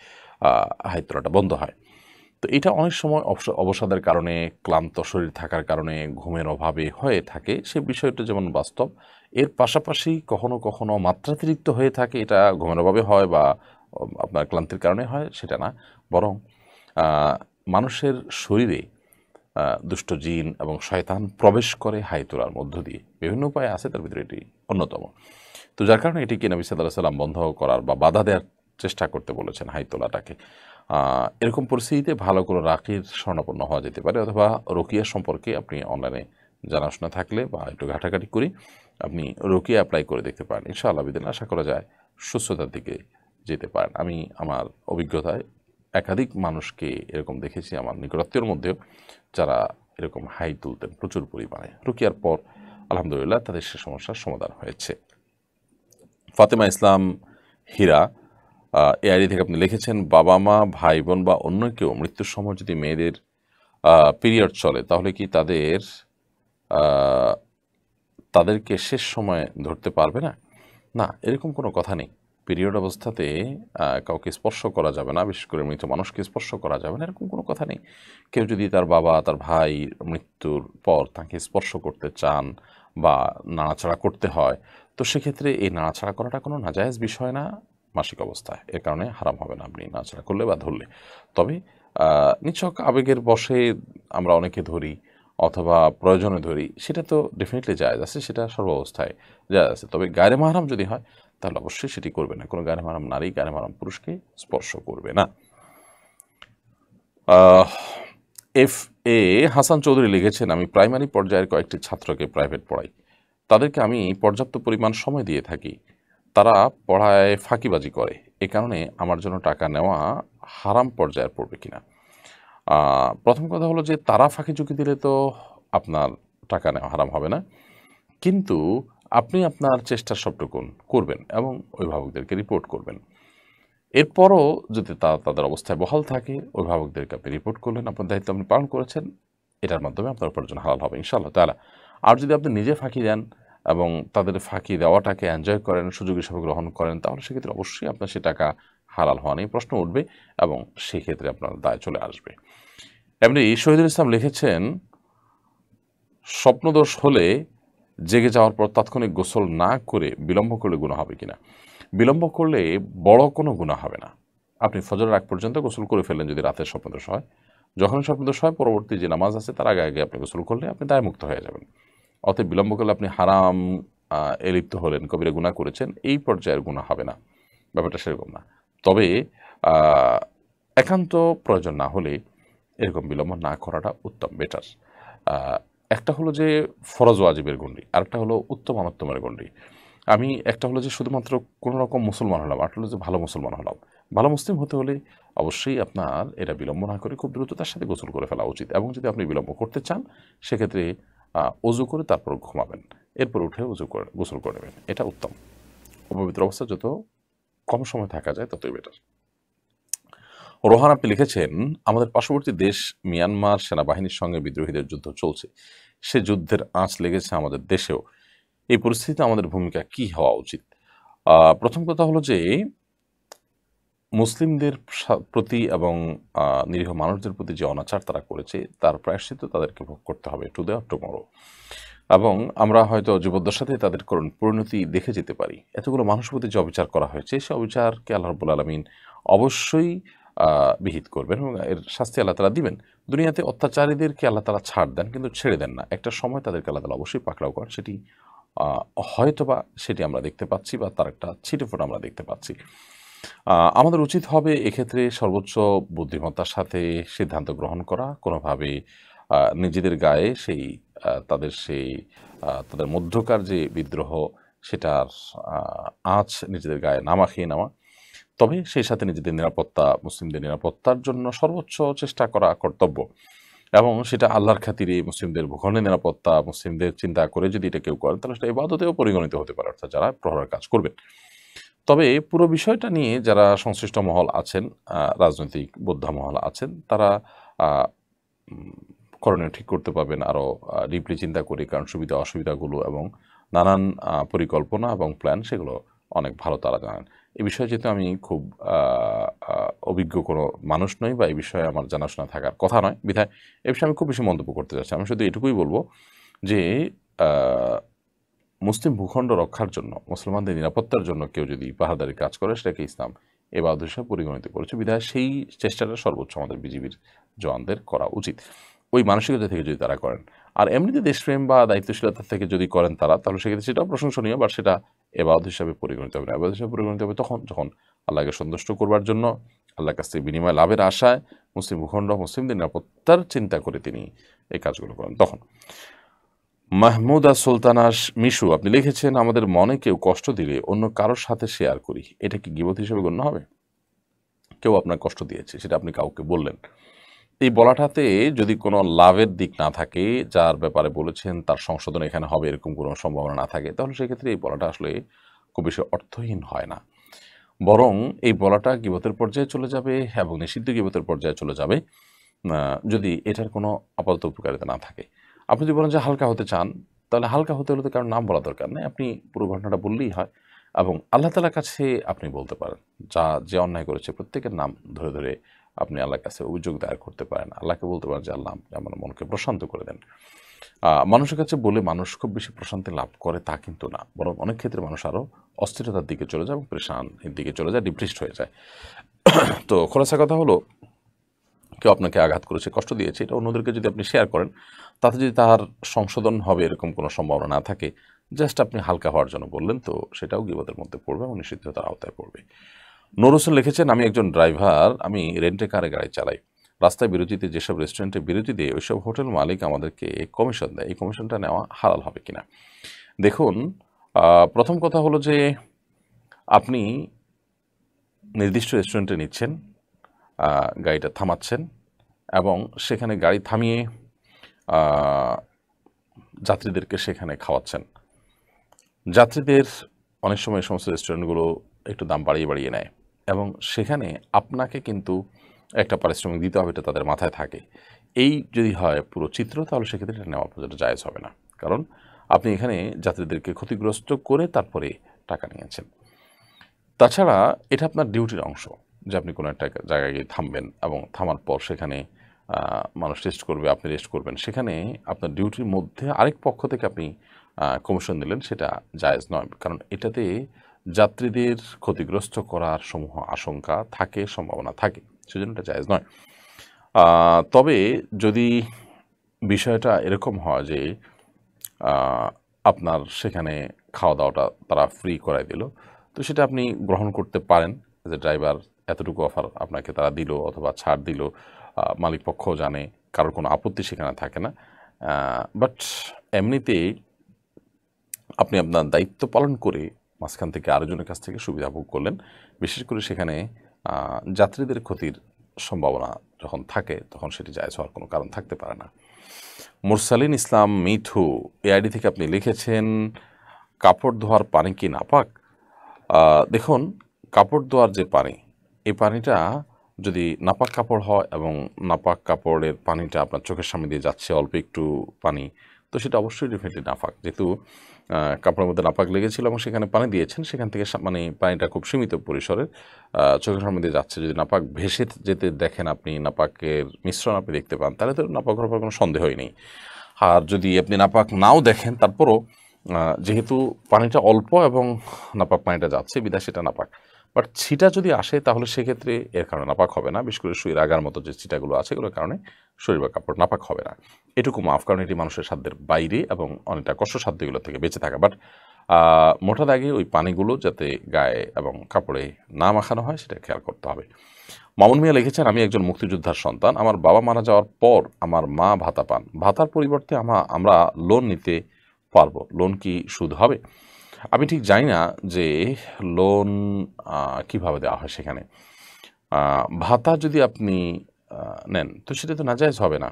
Speaker 1: হাই তোলাটা বন্ধ হয়। তো এটা অনেক সময় অবসাদের কারণে, ক্লান্ত শরীর থাকার কারণে, ঘুমের অভাবে হয়ে থাকে, সে বিষয়টা যেমন বাস্তব। এর পাশাপাশি কখনো কখনো মাত্রাতিরিক্ত হয়ে থাকে, এটা ঘুমের অভাবে হয় বা আপনার ক্লান্তির কারণে হয় সেটা না, বরং মানুষের শরীরে দুষ্ট জিন এবং শয়তান প্রবেশ করে হাই তোলার মধ্য দিয়ে। বিভিন্ন উপায় আছে, তার ভিতরে এটি অন্যতম। তো যার কারণে এটিকে নবী সাল্লাল্লাহু আলাইহি ওয়াসাল্লাম বন্ধ করার বা বাধা দেওয়ার চেষ্টা করতে বলেছেন, হাই তোলাটাকে। এরকম পরিস্থিতিতে ভালো করে রাকির শরণাপন্ন হওয়া যেতে পারে, অথবা রুকিয়া সম্পর্কে আপনি অনলাইনে জানাশোনা থাকলে বা একটু ঘাটাঘাটি করি আপনি রোকিয়া অ্যাপ্লাই করে দেখতে পারেন। ইনশাআল্লাহ বিদিন আশা করা যায় সুস্থতার দিকে যেতে পারেন। আমি আমার অভিজ্ঞতায় একাধিক মানুষকে এরকম দেখেছি আমার নিকটাত্মীয়র মধ্যেও, যারা এরকম হাই তুলতেন প্রচুর পরিমাণে। রুকিয়ার পর আলহামদুলিল্লাহ তাদের সে সমস্যার সমাধান হয়েছে। ফাতেমা ইসলাম হীরা এআইডি থেকে আপনি লিখেছেন, বাবা মা, ভাই বোন বা অন্য কেউ মৃত্যুর সময় যদি মেয়েদের পিরিয়ড চলে তাহলে কি তাদেরকে শেষ সময় ধরতে পারবে না? না, এরকম কোনো কথা নেই। পিরিয়ড অবস্থাতে কাউকে স্পর্শ করা যাবে না, বিশেষ করে মৃত মানুষকে স্পর্শ করা যাবে না, এরকম কোনো কথা নেই। কেউ যদি তার বাবা তার ভাই মৃত্যুর পর তাকে স্পর্শ করতে চান বা নাড়াচাড়া করতে হয়, তো সেক্ষেত্রে এই নাড়াচাড়া করাটা কোনো নাজায়েজ বিষয় না মাসিক অবস্থায়। এর কারণে হারাম হবে না আপনি নাড়াচাড়া করলে বা ধরলে। তবে নিছক আবেগের বশে আমরা অনেকে ধরি অথবা প্রয়োজনে ধরি, সেটা তো ডেফিনেটলি জায়েজ আছে, সেটা সর্বাবস্থায় জায়েজ আছে। তবে গায়রে মাহরাম যদি হয় তাহলে অবশ্যই সেটি করবে না। কোনো গায়রে মাহরাম নারী গায়রে মাহরাম পুরুষকে স্পর্শ করবে না। এফ এ হাসান চৌধুরী লিখেছেন, আমি প্রাইমারি পর্যায়ের কয়েকটি ছাত্রকে প্রাইভেট পড়াই। তাদেরকে আমি পর্যাপ্ত পরিমাণ সময় দিয়ে থাকি। তারা পড়ায় ফাঁকিবাজি করে। এ কারণে আমার জন্য টাকা নেওয়া হারাম পর্যায়ের পড়বে কিনা? প্রথম কথা হলো যে তারা ফাঁকি ঝুঁকি দিলে তো আপনার টাকা নেওয়া হারাম হবে না, কিন্তু আপনি আপনার চেষ্টার সবটুকুন করবেন এবং অভিভাবকদেরকে রিপোর্ট করবেন। এরপরও যদি তাদের অবস্থায় বহাল থাকে, অভিভাবকদেরকে আপনি রিপোর্ট করলেন, আপনার দায়িত্ব আপনি পালন করেছেন, এটার মাধ্যমে আপনার উপার্জন হালাল হবে ইনশাআল্লাহ তাআলা। আর যদি আপনি নিজে ফাঁকি দেন এবং তাদের ফাঁকি দেওয়াটাকে এনজয় করেন, সুযোগ হিসেবে গ্রহণ করেন, তাহলে সেক্ষেত্রে অবশ্যই আপনার সে টাকা হালাল হওয়া নিয়ে প্রশ্ন উঠবে এবং সেক্ষেত্রে আপনার দায় চলে আসবে। এমনি শহীদুল ইসলাম লিখেছেন, স্বপ্নদোষ হলে জেগে যাওয়ার পর তাৎক্ষণিক গোসল না করে বিলম্ব করলে গুনাহ হবে কিনা? বিলম্ব করলে বড় কোনো গুনাহ হবে না। আপনি ফজরের আগ পর্যন্ত গোসল করে ফেললেন যদি রাতের স্বপ্নদোষ হয়। যখনই স্বপ্নদোষ হয় পরবর্তী যে নামাজ আছে তার আগে আগে আপনি গোসল করলে আপনি দায়মুক্ত হয়ে যাবেন। অতএব বিলম্ব করলে আপনি হারাম এ লিপ্ত হলেন, কবিরা গুনাহ করেছেন, এই পর্যায়ের গুনাহ হবে না। ব্যাপারটা সেরকম না। তবে একান্ত প্রয়োজন না হলে এরকম বিলম্ব না করাটা উত্তম, বেটার। একটা হলো যে ফরজ ওয়াজিবের গণ্ডি, আরেকটা হলো উত্তম অনুত্তমের গণ্ডি। একটা হলো যে শুধুমাত্র কোনো রকম মুসলমান হলাম, আরেকটা হলো যে ভালো মুসলমান হলাম। ভালো মুসলিম হতে হলে অবশ্যই আপনার এটা বিলম্ব না করে খুব দ্রুততার সাথে গোসল করে ফেলা উচিত, এবং যদি আপনি বিলম্ব করতে চান সেক্ষেত্রে অজু করে তারপর ঘুমাবেন, এরপর উঠে গোসল করে নেবেন, এটা উত্তম। অপবিত্র অবস্থা যত কম সময় থাকা যায় ততই বেটার। রোহান আপনি লিখেছেন, আমাদের পার্শ্ববর্তী দেশ মিয়ানমার সেনাবাহিনীর সঙ্গে বিদ্রোহীদের যুদ্ধ চলছে। সে যুদ্ধের আঁচ লেগেছে আমাদের দেশেও। এই পরিস্থিতিতে আমাদের ভূমিকা কি হওয়া উচিত? প্রথম কথা হলো যে মুসলিমদের প্রতি এবং নিরীহ মানুষদের প্রতি যে অনাচার তারা করেছে তার প্রায়শ্চিত্ত তাদেরকে ভোগ করতে হবে টু দ্য টুমরো। এবং আমরা হয়তো জীবদ্দশাতে তাদের পরিণতি দেখে যেতে পারি। এতগুলো মানুষের প্রতি যে অবিচার করা হয়েছে সে অবিচারকে আল্লাহ রাব্বুল আলামিন অবশ্যই বিহিত করবেন এবং এর শাস্তি আল্লাহ তাআলা দিবেন। দুনিয়াতে অত্যাচারীদেরকে আল্লাহ তাআলা ছাড় দেন কিন্তু ছেড়ে দেন না। একটা সময় তাদেরকে আল্লাহ তাআলা অবশ্যই পাকড়াও করেন, সেটি হয়তোবা সেটি আমরা দেখতে পাচ্ছি বা তার একটা ছিটেফোঁটা আমরা দেখতে পাচ্ছি। আমাদের উচিত হবে এক্ষেত্রে সর্বোচ্চ বুদ্ধিমত্তার সাথে সিদ্ধান্ত গ্রহণ করা, কোনোভাবে নিজেদের গায়ে তাদের মধ্যকার যে বিদ্রোহ সেটার আঁচ নিজেদের গায়ে না মাখিয়ে নেওয়া। তবে সেই সাথে নিজেদের নিরাপত্তা, মুসলিমদের নিরাপত্তার জন্য সর্বোচ্চ চেষ্টা করা কর্তব্য, এবং সেটা আল্লাহর খাতিরে মুসলিমদের ভূখণ্ডের নিরাপত্তা, মুসলিমদের চিন্তা করে যদি এটা কেউ করেন তাহলে সেটা ইবাদতেও পরিগণিত হতে পারে, অর্থাৎ যারা প্রহরের কাজ করবেন। তবে পুরো বিষয়টা নিয়ে যারা সংশ্লিষ্ট মহল আছেন, রাজনৈতিক বোদ্ধা মহল আছেন, তারা করণীয় ঠিক করতে পারবেন আরও ডিপলি চিন্তা করে, কারণ সুবিধা অসুবিধাগুলো এবং নানান পরিকল্পনা এবং প্ল্যান সেগুলো অনেক ভালো তারা জানেন। এই বিষয়ে যেহেতু আমি খুব অভিজ্ঞ কোনো মানুষ নই বা এই বিষয়ে আমার জানাশোনা থাকার কথা নয়, বিধায় এ বিষয়ে আমি খুব বেশি মন্তব্য করতে চাচ্ছি। আমি শুধু এটুকুই বলবো যে মুসলিম ভূখণ্ড রক্ষার জন্য, মুসলমানদের নিরাপত্তার জন্য কেউ যদি পাহাড়দারি কাজ করে সেটাকে ইসলাম ইবাদত হিসেবে পরিগণিত করেছে, বিধায় সেই চেষ্টাটা সর্বোচ্চ আমাদের বিজিবির জওয়ানদের করা উচিত ওই মানসিকতা থেকে যদি তারা করেন। আর এমনিতে দেশপ্রেম বা দায়িত্বশীলতা থেকে যদি করেন তারা, তাহলে সেক্ষেত্রে সেটাও প্রশংসনীয়, বাট সেটা ইবাদত হিসাবে পরিগণিত হবে না। ইবাদত হিসাবে পরিগণিত হবে যখন আল্লাহকে সন্তুষ্ট করবার জন্য, আল্লাহর কাছ থেকে বিনিময় লাভের আশায়, মুসলিম ভূখণ্ড মুসলিমদের নিরাপত্তার চিন্তা করে তিনি এই কাজগুলো করেন তখন। মাহমুদা সুলতানা মিশু আপনি লিখেছেন, আমাদের মনে কেউ কষ্ট দিলে অন্য কারোর সাথে শেয়ার করি, এটা কি গীবত হিসেবে গণ্য হবে? কেউ আপনার কষ্ট দিয়েছে, সেটা আপনি কাউকে বললেন, এই বলাটাতে যদি কোনো লাভের দিক না থাকে, যার ব্যাপারে বলেছেন তার সংশোধন এখানে হবে এরকম কোনো সম্ভাবনা না থাকে, তাহলে সেক্ষেত্রে এই বলাটা আসলে খুব বেশি অর্থহীন হয় না। বরং এই বলাটা গীবতের পর্যায়ে চলে যাবে এবং নিষিদ্ধ গীবতের পর্যায়ে চলে যাবে যদি এটার কোনো আপাতত উপকারিতা না থাকে। আপনি যদি বলেন যে হালকা হতে চান, তাহলে হালকা হতে হলে তো কারণ নাম বলা দরকার নেই, আপনি পুরো ঘটনাটা বললেই হয় এবং আল্লাহ তাআলার কাছে আপনি বলতে পারেন। যে অন্যায় করেছে প্রত্যেকের নাম ধরে ধরে আপনি আল্লাহর কাছে অভিযোগ দায়ের করতে পারেন। আল্লাহকে বলতে পারেন যে আল্লাহ আপনি আমার মনকে প্রশান্ত করে দেন। মানুষের কাছে বলে মানুষ খুব বেশি প্রশান্তি লাভ করে তা কিন্তু না, বরং অনেক ক্ষেত্রে মানুষ আরও অস্থিরতার দিকে চলে যায় এবং পরেশানির দিকে চলে যায়, ডিপ্রেসড হয়ে যায়। তো খোলাসা কথা হলো, কেউ আপনাকে আঘাত করেছে, কষ্ট দিয়েছে, এটা অন্যদেরকে যদি আপনি শেয়ার করেন, তাতে যদি তার সংশোধন হবে এরকম কোনো সম্ভাবনা না থাকে, জাস্ট আপনি হালকা হওয়ার জন্য বললেন, তো সেটাও গীবতের মধ্যে পড়বে এবং নিষিদ্ধতার আওতায় পড়বে। নূর হোসেন লিখেছেন, আমি একজন ড্রাইভার, আমি রেন্টে কারে গাড়ি চালাই। রাস্তায় বিরতিতে যেসব রেস্টুরেন্টে বিরতি দিয়ে ওইসব হোটেল মালিক আমাদেরকে কমিশন দেয়, এই কমিশনটা নেওয়া হালাল হবে কিনা? দেখুন, প্রথম কথা হলো যে আপনি নির্দিষ্ট রেস্টুরেন্টে নিচ্ছেন, গাড়িটা থামাচ্ছেন এবং সেখানে গাড়ি থামিয়ে যাত্রীদেরকে সেখানে খাওয়াচ্ছেন। যাত্রীদের অনেক সময় সমস্ত রেস্টুরেন্টগুলো একটু দাম বাড়িয়ে বাড়িয়ে নেয় এবং সেখানে আপনাকে কিন্তু একটা পারিশ্রমিক দিতে হবে, এটা তাদের মাথায় থাকে। এই যদি হয় পুরো চিত্র, তাহলে সেক্ষেত্রে এটা নেওয়া পর্যন্ত জায়েজ হবে না, কারণ আপনি এখানে যাত্রীদেরকে ক্ষতিগ্রস্ত করে তারপরে টাকা নিয়েছেন। তাছাড়া এটা আপনার ডিউটির অংশ যে আপনি কোনো একটা জায়গায় গিয়ে থামবেন এবং থামার পর সেখানে মানুষ রেস্ট করবে, আপনি রেস্ট করবেন, সেখানে আপনার ডিউটির মধ্যে আরেক পক্ষ থেকে আপনি কমিশন দিলেন, সেটা জায়েজ নয়, কারণ এটাতে যাত্রীদের ক্ষতিগ্রস্ত করার সমূহ আশঙ্কা থাকে, সম্ভাবনা থাকে, সেজন্য এটা জায়েজ নয়। তবে যদি বিষয়টা এরকম হয় যে আপনার সেখানে খাওয়া দাওয়াটা তারা ফ্রি করাই দিল, তো সেটা আপনি গ্রহণ করতে পারেন যে ড্রাইভার এতটুকু অফার আপনাকে তারা দিল অথবা ছাড় দিল, মালিক পক্ষও জানে, কারোর কোনো আপত্তি সেখানে থাকে না। বাট এমনিতেই আপনি আপনার দায়িত্ব পালন করে মাঝখান থেকে আরেকজনের কাছ থেকে সুবিধা ভোগ করলেন, বিশেষ করে সেখানে যাত্রীদের ক্ষতির সম্ভাবনা যখন থাকে, তখন সেটি জায়েজ হওয়ার কোনো কারণ থাকতে পারে না। মুরসালিন ইসলাম মিঠু এই আইডি থেকে আপনি লিখেছেন, কাপড় ধোয়ার পানি কি নাপাক? দেখুন, কাপড় ধোয়ার যে পানি, এই পানিটা যদি নাপাক কাপড় হয় এবং নাপাক কাপড়ের পানিটা আপনার চোখের সামনে দিয়ে যাচ্ছে অল্প একটু পানি, তো সেটা অবশ্যই ডেফিনেটলি নাপাক। যেহেতু কাপড়ের মধ্যে নাপাক লেগেছিল এবং সেখানে পানি দিয়েছেন, সেখান থেকে মানে পানিটা খুব সীমিত পরিসরের চোখের সামনে দিয়ে যাচ্ছে, যদি নাপাক ভেসে যেতে দেখেন আপনি, নাপাকের মিশ্রণ আপনি দেখতে পান, তাহলে তো নাপাক হওয়ার কোনো সন্দেহই নেই। আর যদি আপনি নাপাক নাও দেখেন, তারপরও যেহেতু পানিটা অল্প এবং নাপাক পানিটা যাচ্ছে বিধায় সেটা নাপাক। বাট ছিটা যদি আসে, তাহলে সেক্ষেত্রে এর কারণে নাপাক হবে না, বিশেষ করে সুইয়ের আগার মতো যে ছিটাগুলো আছে, এগুলোর কারণে শরীর বা কাপড় নাপাক হবে না। এটুকু মাফ, কারণ এটি মানুষের সাধ্যের বাইরে এবং অনেকটা কষ্টসাধ্য এগুলো থেকে বেঁচে থাকা। বাট মোটা দাগে ওই পানিগুলো যাতে গায়ে এবং কাপড়ে না মাখানো হয়, সেটা খেয়াল করতে হবে। মামুন মিয়া লিখেছেন, আমি একজন মুক্তিযোদ্ধার সন্তান, আমার বাবা মারা যাওয়ার পর আমার মা ভাতা পান, ভাতার পরিবর্তে আমরা লোন নিতে পারবো, লোন কি সুদ হবে? আমি ঠিক জানি না যে লোন কিভাবে দেওয়া হয় সেখানে। ভাতা যদি আপনি নেন, তো সেটা তো নাজায়েজ হবে না।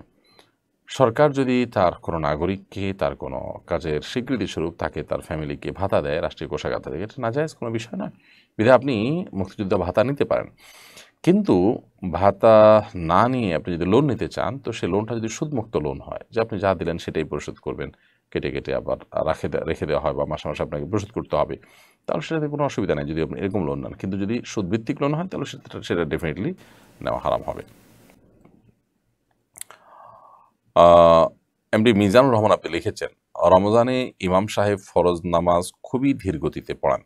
Speaker 1: সরকার যদি তার কোনো নাগরিককে তার কোনো কাজের স্বীকৃতিস্বরূপ তাকে তার ফ্যামিলিকে ভাতা দেয় রাষ্ট্রীয় কোষাগার থেকে, এটা নাজায়েজ কোনো বিষয় না, বিধায় আপনি মুক্তিযোদ্ধা ভাতা নিতে পারেন। কিন্তু ভাতা না নিয়ে আপনি যদি লোন নিতে চান, তো সেই লোনটা যদি সুদমুক্ত লোন হয়, যে আপনি যা দিলেন সেটাই পরিশোধ করবেন, কেটে কেটে আবার রেখে দেওয়া হয় বা মাসে মাসে আপনাকে পরিশোধ করতে হবে, তাহলে সেটাতে কোনো অসুবিধা নেই যদি আপনি এরকম লোন নেন। কিন্তু যদি সুদভিত্তিক লোন হয়, তাহলে সেটা ডেফিনেটলি নেওয়া হারাম হবে। এমডি মিজানুর রহমান আপনি লিখেছেন, রমজানে ইমাম সাহেব ফরজ নামাজ খুবই ধীর গতিতে পড়ান,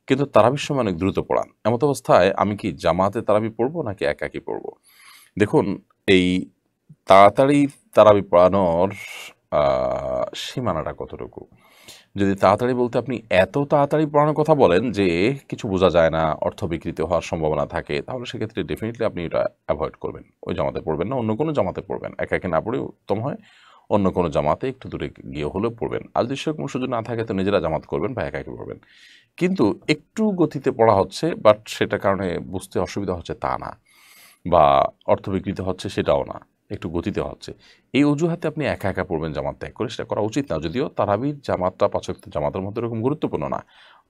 Speaker 1: কিন্তু তারাবির সময় অনেক দ্রুত পড়ান। এমত অবস্থায় আমি কি জামাতে তারাবি পড়বো নাকি একাকি পড়বো? দেখুন, এই তাড়াতাড়ি তারাবি পড়ানোর সীমানাটা কতটুকু? যদি তাড়াতাড়ি বলতে আপনি এত তাড়াতাড়ি পড়ানোর কথা বলেন যে কিছু বোঝা যায় না, অর্থ বিকৃত হওয়ার সম্ভাবনা থাকে, তাহলে সেক্ষেত্রে ডেফিনেটলি আপনি এটা অ্যাভয়েড করবেন, ওই জামাতে পড়বেন না, অন্য কোনো জামাতে পড়বেন, একাকি না পড়ে উত্তম হয় অন্য কোনো জামাতে একটু দূরে গিয়ে হলেও পড়বেন। আর যদি সেরকম সুযোগ না থাকে তো নিজেরা জামাত করবেন বা একা একা পড়বেন। কিন্তু একটু গতিতে পড়া হচ্ছে, বাট সেটার কারণে বুঝতে অসুবিধা হচ্ছে তা না, বা অর্থ বিকৃত হচ্ছে সেটাও না, একটু গতিতে হচ্ছে, এই অজুহাতে আপনি একা একা পড়বেন জামাত ত্যাগ করে, সেটা করা উচিত না। যদিও তারাবির জামাতটা পাঁচ ওয়াক্ত জামাতের মধ্যে এরকম গুরুত্বপূর্ণ না।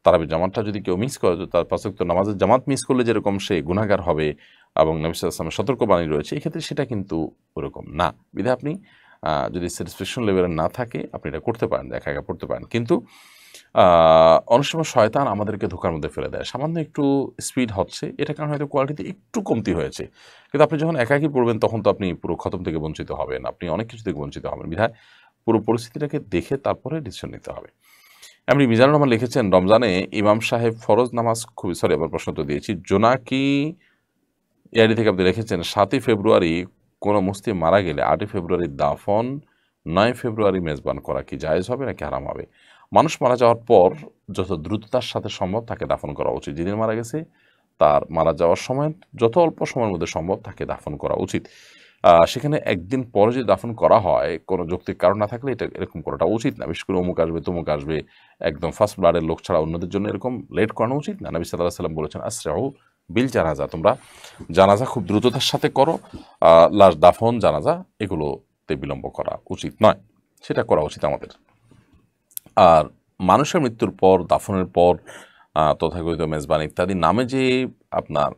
Speaker 1: তারাবির জামাতটা যদি কেউ মিস করে, তার পাঁচ ওয়াক্ত নামাজের জামাত মিস করলে যেরকম সে গুনাহগার হবে এবং নবী সাল্লাল্লাহু আলাইহি ওয়াসাল্লামের সতর্কবাণী রয়েছে, এক্ষেত্রে সেটা কিন্তু ওরকম না। বিধায় আপনি যদি স্যাটিসফ্যাকশন লেভেলের না থাকে আপনি এটা করতে পারেন, একা একা পড়তে পারেন। কিন্তু অনেক সময় শয়তান আমাদেরকে ধোঁকার মধ্যে ফেলে দেয়। সামান্য একটু স্পিড হচ্ছে, এটার কারণে হয়তো কোয়ালিটিতে একটু কমতি হয়েছে। কিন্তু আপনি যখন একাকী পড়বেন তখন তো আপনি পুরো খতম থেকে বঞ্চিত হবেন। আপনি অনেক কিছু থেকে বঞ্চিত হবেন। বিধায় পুরো পরিস্থিতিটাকে দেখে তারপরে ডিসিশন নিতে হবে। এমনি মিজানুর রহমান লিখেছেন, রমজানে ইমাম সাহেব ফরজ নামাজ খুবই, সরি আবার প্রশ্ন তো দিয়েছি। জোনাকি ইয়ারি থেকে আপনি লিখেছেন ৭ই ফেব্রুয়ারি কোনো মুসলিম মারা গেলে ৮ই ফেব্রুয়ারি দাফন, ৯ ফেব্রুয়ারি মেজবান করা কি জায়েজ হবে নাকি হারাম হবে? মানুষ মারা যাওয়ার পর যত দ্রুততার সাথে সম্ভব তাকে দাফন করা উচিত। যেদিন মারা গেছে তার মারা যাওয়ার সময় যত অল্প সময়ের মধ্যে সম্ভব তাকে দাফন করা উচিত। সেখানে একদিন পরে যদি দাফন করা হয় কোনো যৌক্তিক কারণ না থাকলে এটা এরকম করাটা উচিত না। বিশেষ করে অমুক আসবে তমুক আসবে, একদম ফার্স্ট ব্লাডের লোক ছাড়া অন্যদের জন্য এরকম লেট করানো উচিত না। নবী সাল্লাল্লাহু আলাইহি ওয়াসাল্লাম বলেছেন, আসরাউ বিল জানাজা, তোমরা জানাজা খুব দ্রুততার সাথে করো, লাশ দাফন জানাজা এগুলোতে বিলম্ব করা উচিত নয়, সেটা করা উচিত আমাদের। আর মানুষের মৃত্যুর পর, দাফনের পর তথাকথিত মেজবান ইত্যাদি নামে যে আপনার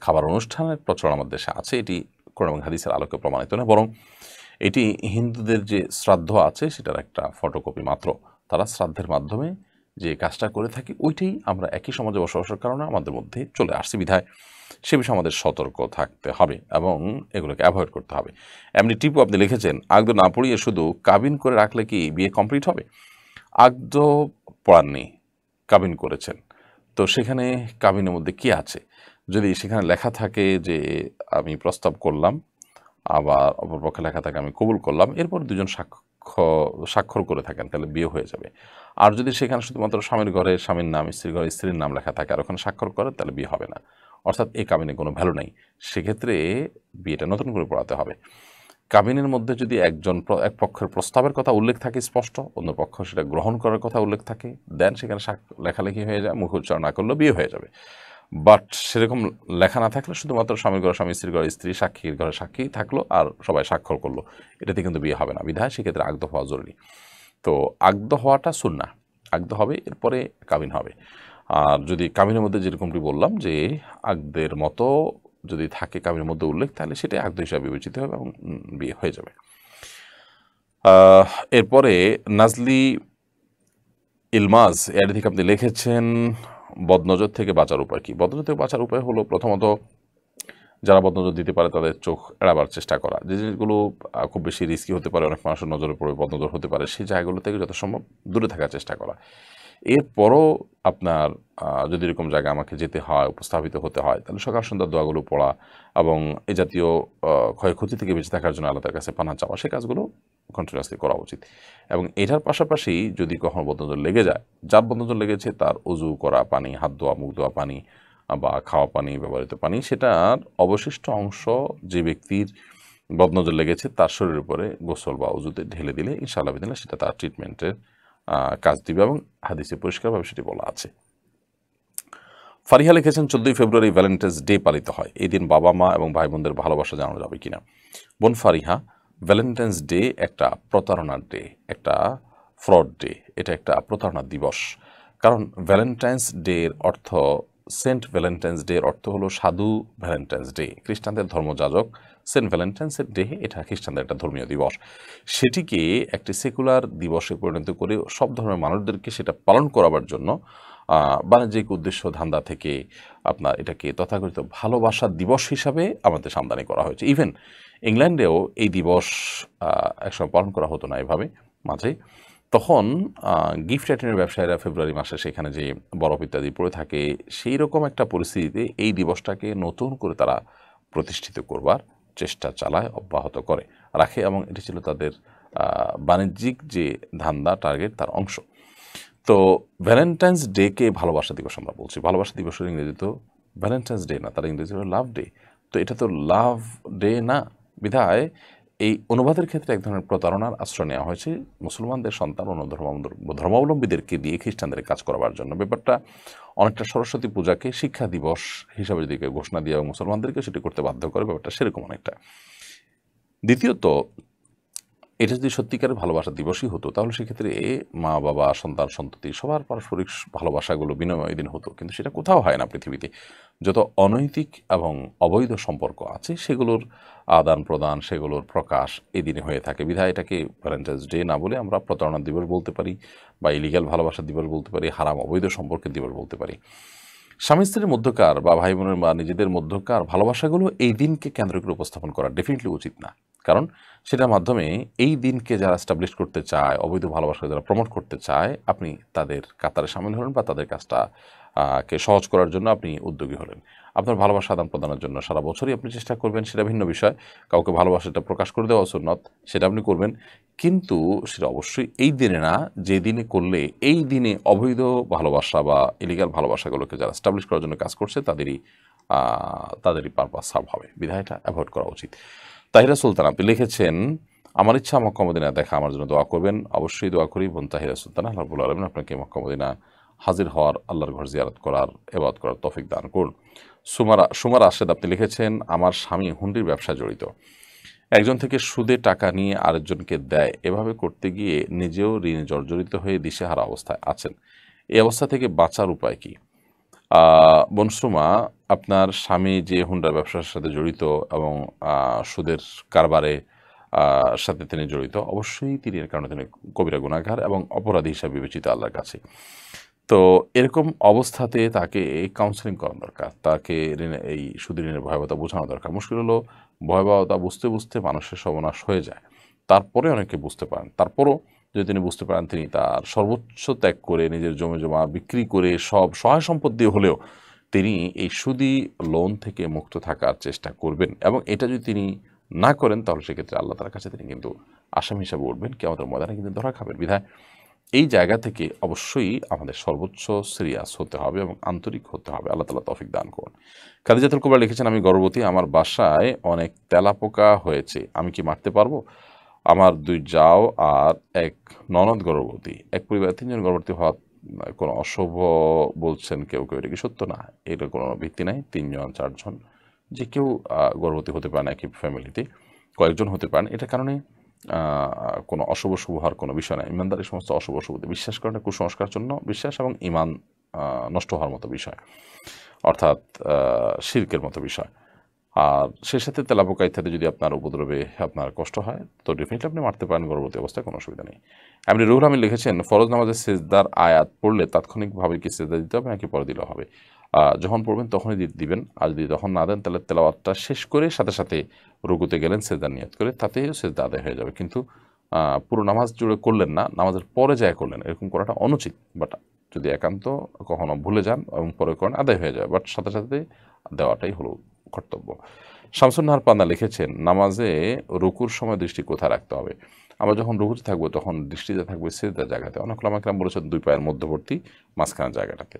Speaker 1: খাবার অনুষ্ঠানের প্রচলন আমাদের দেশে আছে, এটি কোরআন এবং হাদিসের আলোকে প্রমাণিত না, বরং এটি হিন্দুদের যে শ্রাদ্ধ আছে সেটার একটা ফটোকপি মাত্র। তারা শ্রাদ্ধের মাধ্যমে যে কাজটা করে থাকি ওইটাই আমরা একই সমাজে বসবাসের কারণে আমাদের মধ্যে চলে আসছি। বিধায় সে বিষয়ে আমাদের সতর্ক থাকতে হবে এবং এগুলোকে অ্যাভয়েড করতে হবে। এমনি টিপু আপনি লিখেছেন, আগদ না পড়িয়ে শুধু কাবিন করে রাখলে কি বিয়ে কমপ্লিট হবে? আগদ পড়াননি, কাবিন করেছেন, তো সেখানে কাবিনের মধ্যে কি আছে? যদি সেখানে লেখা থাকে যে আমি প্রস্তাব করলাম, আবার অপরপক্ষে লেখা থাকে আমি কবুল করলাম, এরপর দুজন স্বাক্ষর করে থাকেন, তাহলে বিয়ে হয়ে যাবে। আর যদি সেখানে শুধুমাত্র স্বামীর ঘরে স্বামীর নাম, স্ত্রীর ঘরে স্ত্রীর নাম লেখা থাকে আর ওখানে স্বাক্ষর করে, তাহলে বিয়ে হবে না। অর্থাৎ এই কাবিনে কোনো ভ্যালু নেই। সেক্ষেত্রে বিয়েটা নতুন করে পড়াতে হবে। কাবিনের মধ্যে যদি এক পক্ষের প্রস্তাবের কথা উল্লেখ থাকে স্পষ্ট, অন্য পক্ষ সেটা গ্রহণ করার কথা উল্লেখ থাকে, দেন সেখানে লেখালেখি হয়ে যায়, মুখ উচ্চারণ না করলেও বিয়ে হয়ে যাবে। বাট সেরকম লেখা না থাকলে শুধুমাত্র স্বামীর ঘরে স্বামী, স্ত্রীর ঘরে স্ত্রী, সাক্ষীর ঘরে সাক্ষী থাকলো আর সবাই স্বাক্ষর করলো, এটাতে কিন্তু বিয়ে হবে না। বিধায় সেক্ষেত্রে আগদ হওয়া জরুরি। তো আগদ হওয়াটা সুন্নাহ, আগদ হবে এরপরে কাবিন হবে। আর যদি কাবিনের মধ্যে যেরকমটি বললাম যে আগদের মতো যদি থাকে কাবিনের মধ্যে উল্লেখ, তাহলে সেটাই আগদ হিসাবে বিবেচিত হবে এবং বিয়ে হয়ে যাবে। এরপরে নাজলি ইলমাজ এর থেকে আপনি লিখেছেন, বদনজর থেকে বাঁচার উপায় কি? বদনজর থেকে বাঁচার উপায় হলো প্রথমত যারা বদনজর দিতে পারে তাদের চোখ এড়াবার চেষ্টা করা। যে জিনিসগুলো খুব বেশি রিস্কি হতে পারে, অনেক মানুষের নজরে পড়ে বদনজর হতে পারে, সেই জায়গাগুলো থেকে যত সম্ভব দূরে থাকার চেষ্টা করা। এরপরও আপনার যদি এরকম জায়গায় আমাকে যেতে হয়, উপস্থাপিত হতে হয়, তাহলে সকাল সন্ধ্যার দোয়াগুলো পড়া এবং এ জাতীয় ক্ষয়ক্ষতি থেকে বেঁচে থাকার জন্য আল্লাহর কাছে পানা চাওয়া, সেই কাজগুলো কন্টিনিউয়াসলি করা উচিত। এবং এটার পাশাপাশি যদি কখনো বদনজর লেগে যায়, যার বদনজর লেগেছে তার অজু করা পানি, হাত ধোয়া, মুখ ধোয়া পানি বা খাওয়া পানি, ব্যবহৃত পানি, সেটার অবশিষ্ট অংশ যে ব্যক্তির বদনজর লেগেছে তার শরীরের উপরে গোসল বা অজুতে ঢেলে দিলে ইনশাআল্লাহ বিদিল্লাহ সেটা তার ট্রিটমেন্টের কাজ দিবে এবং হাদিসে পরিষ্কারভাবে সেটি বলা আছে। ফারিহা লিখেছেন, 14ই ফেব্রুয়ারি ভ্যালেন্টাইন্স ডে পালিত হয়। এই দিন বাবা মা এবং ভাই বোনদের ভালোবাসা জানানো যাবে কিনা? বোন ফারিহা, ভ্যালেন্টাইন্স ডে একটা প্রতারণার ডে, একটা ফ্রড ডে, এটা একটা প্রতারণার দিবস। কারণ ভ্যালেন্টাইন্স ডের অর্থ, সেন্ট ভ্যালেন্টাইন্স ডের অর্থ হলো সাধু ভ্যালেন্টাইন্স ডে। খ্রিস্টানদের ধর্মযাজক সেন্ট ভ্যালেন্টাইন্সের ডে, এটা খ্রিস্টানদের একটা ধর্মীয় দিবস। সেটিকে একটি সেকুলার দিবসে পরিণত করে সব ধর্মের মানুষদেরকে সেটা পালন করাবার জন্য বাণিজ্যিক উদ্দেশ্য ধান্দা থেকে আপনার এটাকে তথাকথিত ভালোবাসার দিবস হিসাবে আমাদের আমদানি করা হয়েছে। ইভেন ইংল্যান্ডেও এই দিবস একসময় পালন করা হতো না এভাবে মাঝে। তখন গিফট আইটেমের ব্যবসায়ীরা ফেব্রুয়ারি মাসে সেখানে যে বরফ ইত্যাদি পড়ে থাকে, সেই রকম একটা পরিস্থিতিতে এই দিবসটাকে নতুন করে তারা প্রতিষ্ঠিত করবার চেষ্টা চালায়, অব্যাহত করে রাখে এবং এটি ছিল তাদের বাণিজ্যিক যে ধান্দা টার্গেট তার অংশ। তো ভ্যালেন্টাইন্স ডেকে ভালোবাসা দিবস আমরা বলছি। ভালোবাসা দিবসের ইংরেজি তো ভ্যালেন্টাইন্স ডে না, তার ইংরেজি হলো লাভ ডে। তো এটা তো লাভ ডে না, বিধায় এই অনুবাদের ক্ষেত্রে এক ধরনের প্রতারণার আশ্রয় নেওয়া হয়েছে মুসলমানদের সন্তান অন্য ধর্মাবলম্বীদেরকে দিয়ে খ্রিস্টানদের কাজ করাবার জন্য। ব্যাপারটা অনেকটা সরস্বতী পূজাকে শিক্ষা দিবস হিসাবে যদি ঘোষণা দিয়ে এবং মুসলমানদেরকে সেটি করতে বাধ্য করে, ব্যাপারটা সেরকম অনেকটা। দ্বিতীয়ত, এটা যদি সত্যিকারের ভালোবাসা দিবসই হতো তাহলে সেক্ষেত্রে মা বাবা সন্তান সন্ততি সবার পারস্পরিক ভালোবাসাগুলো বিনিময় দিন হতো, কিন্তু সেটা কোথাও হয় না পৃথিবীতে। যত অনৈতিক এবং অবৈধ সম্পর্ক আছে সেগুলোর আদান প্রদান, সেগুলোর প্রকাশ এই দিনে হয়ে থাকে। বিধায় এটাকে ভ্যালেন্টাইন্স ডে না বলে আমরা প্রতারণা দিবস বলতে পারি, বা ইলিগাল ভালোবাসা দিবস বলতে পারি, হারাম অবৈধ সম্পর্কের দিবস বলতে পারি। স্বামী স্ত্রীর মধ্যকার বা ভাই বোনের বা নিজেদের মধ্যকার ভালোবাসাগুলো এই দিনকে কেন্দ্র করে উপস্থাপন করা ডেফিনেটলি উচিত না, কারণ সেটার মাধ্যমে এই দিনকে যারা এস্টাবলিশ করতে চায়, অবৈধ ভালোবাসাকে যারা প্রমোট করতে চায়, আপনি তাদের কাতারে সামিল হলেন বা তাদের কাজটা কে সহজ করার জন্য আপনি উদ্যোগী হলেন। আপনার ভালোবাসা আদান প্রদানের জন্য সারা বছরই আপনি চেষ্টা করবেন, সেটা ভিন্ন বিষয়। কাউকে ভালোবাসাটা প্রকাশ করে দেওয়া সুন্নত, সেটা আপনি করবেন, কিন্তু সেটা অবশ্যই এই দিনে না যে দিনে করলে এই দিনে অবৈধ ভালোবাসা বা ইলিগাল ভালোবাসাগুলোকে যারা এস্টাবলিশ করার জন্য কাজ করছে তাদেরই পারপাস সার্ভ হবে। বিধায় এটা অ্যাভয়েড করা উচিত। তাহিরা সুলতান আপনি লিখেছেন, আমার ইচ্ছা মক্কা মদিনা দেখা, আমার জন্য দোয়া করবেন। অবশ্যই দোয়া করি বোন তাহিরা সুলতান, আল্লাহ রাব্বুল আলামিন আপনাকে মক্কা মদিনা হাজির হওয়ার, আল্লাহর ঘর জিয়ারত করার, ইবাদত করার তৌফিক দান করুন। সুমার আশেদ আপনি লিখেছেন, আমার স্বামী হুন্ডির ব্যবসায় জড়িত, একজন থেকে সুদে টাকা নিয়ে আরেকজনকে দেয়, এভাবে করতে গিয়ে নিজেও ঋণে জর্জরিত হয়ে দিশেহারা অবস্থায় আছেন। এই অবস্থা থেকে বাঁচার উপায় কি? বনশ্রুমা, আপনার স্বামী যে হুন্ডার ব্যবসার সাথে জড়িত এবং সুদের কারবারে সাথে তিনি জড়িত, অবশ্যই তিনি এর কারণে তিনি কবিরা গুনাহগার এবং অপরাধী হিসাবে বিবেচিত আল্লাহর কাছে। তো এরকম অবস্থাতে তাকে কাউন্সেলিং করানো দরকার, তাকে এই সুদের ঋণের ভয়াবহতা বোঝানো দরকার। মুশকিল হলো ভয়াবহতা বুঝতে বুঝতে মানুষের সর্বনাশ হয়ে যায়, তারপরে অনেকে বুঝতে পারেন। তারপরও যদি তিনি বুঝতে পারেন, তিনি তার সর্বোচ্চ ত্যাগ করে নিজের জমি জমা বিক্রি করে সব সহায় সম্পদ দিয়ে হলেও তিনি এই সুদি লোন থেকে মুক্ত থাকার চেষ্টা করবেন, এবং এটা যদি তিনি না করেন তাহলে সেক্ষেত্রে আল্লাহ তাআলার কাছে তিনি কিন্তু আসামি হিসাবে উঠবেন, কিয়ামতের ময়দানে কিন্তু ধরা খাবেন। বিধায় এই জায়গা থেকে অবশ্যই আমাদের সর্বোচ্চ সিরিয়াস হতে হবে এবং আন্তরিক হতে হবে। আল্লাহ তাআলা তৌফিক দান করুন। খাদিজাতুল কুবরা লিখেছেন, আমি গর্ভবতী, আমার বাসায় অনেক তেলাপোকা হয়েছে, আমি কি মারতে পারবো? আমার 2 জাও আর 1 ননদ গর্ভবতী, এক পরিবারে 3 জন গর্ভবতী হওয়া কোনো অশুভ বলছেন কেউ কেউ, এটা কি সত্য? না, এটা কোনো ভিত্তি নাই। 3 জন 4 জন যে কেউ গর্ভবতী হতে পারেন, একই ফ্যামিলিতে কয়েকজন হতে পারেন। এটার কারণে কোনো অশুভ শুভ হওয়ার কোনো বিষয় না। ইমানদার এই সমস্ত অশুভ শুভতে বিশ্বাস করেন, কুসংস্কার জন্য বিশ্বাস এবং ইমান নষ্ট হওয়ার মতো বিষয়, অর্থাৎ শিরকের মতো বিষয়। আর সেই সাথে তেলাপোকা ইত্যাদি যদি আপনার উপদ্রবে আপনার কষ্ট হয় তো ডেফিনেটলি আপনি মারতে পারেন গর্ভবতী অবস্থায়, কোনো অসুবিধা নেই। এমনি রুহুল আমিন লিখেছেন, ফরজ নামাজের সেজদার আয়াত পড়লে তাৎক্ষণিকভাবে কি সেজদা দিতে হবে নাকি পরে দিলেও হবে? যখন পড়বেন তখনই দিবেন, আর যদি তখন না দেন তাহলে তেলাওয়াতটা শেষ করে সাথে সাথে রুকুতে গেলেন সেজদার নিয়ত করে, তাতেও সেজদা আদায় হয়ে যাবে। কিন্তু পুরো নামাজ জুড়ে করলেন না, নামাজের পরে যায় করলেন, এরকম করাটা অনুচিত। বাট যদি একান্ত কখনো ভুলে যান এবং পরে করেন আদায় হয়ে যাবে, বাট সাথে সাথে দেওয়াটাই হলো কর্তব্য। শামসুন নাহার পান্না লিখেছেন, নামাজে রুকুর সময় দৃষ্টি কোথায় রাখতে হবে? আমরা যখন রুকুতে থাকবো তখন দৃষ্টিতে থাকবে সিজদার জায়গাতে। অনেক ওলামা কেরাম বলেছেন 2 পায়ের মধ্যবর্তী মাঝখানের জায়গাটাতে।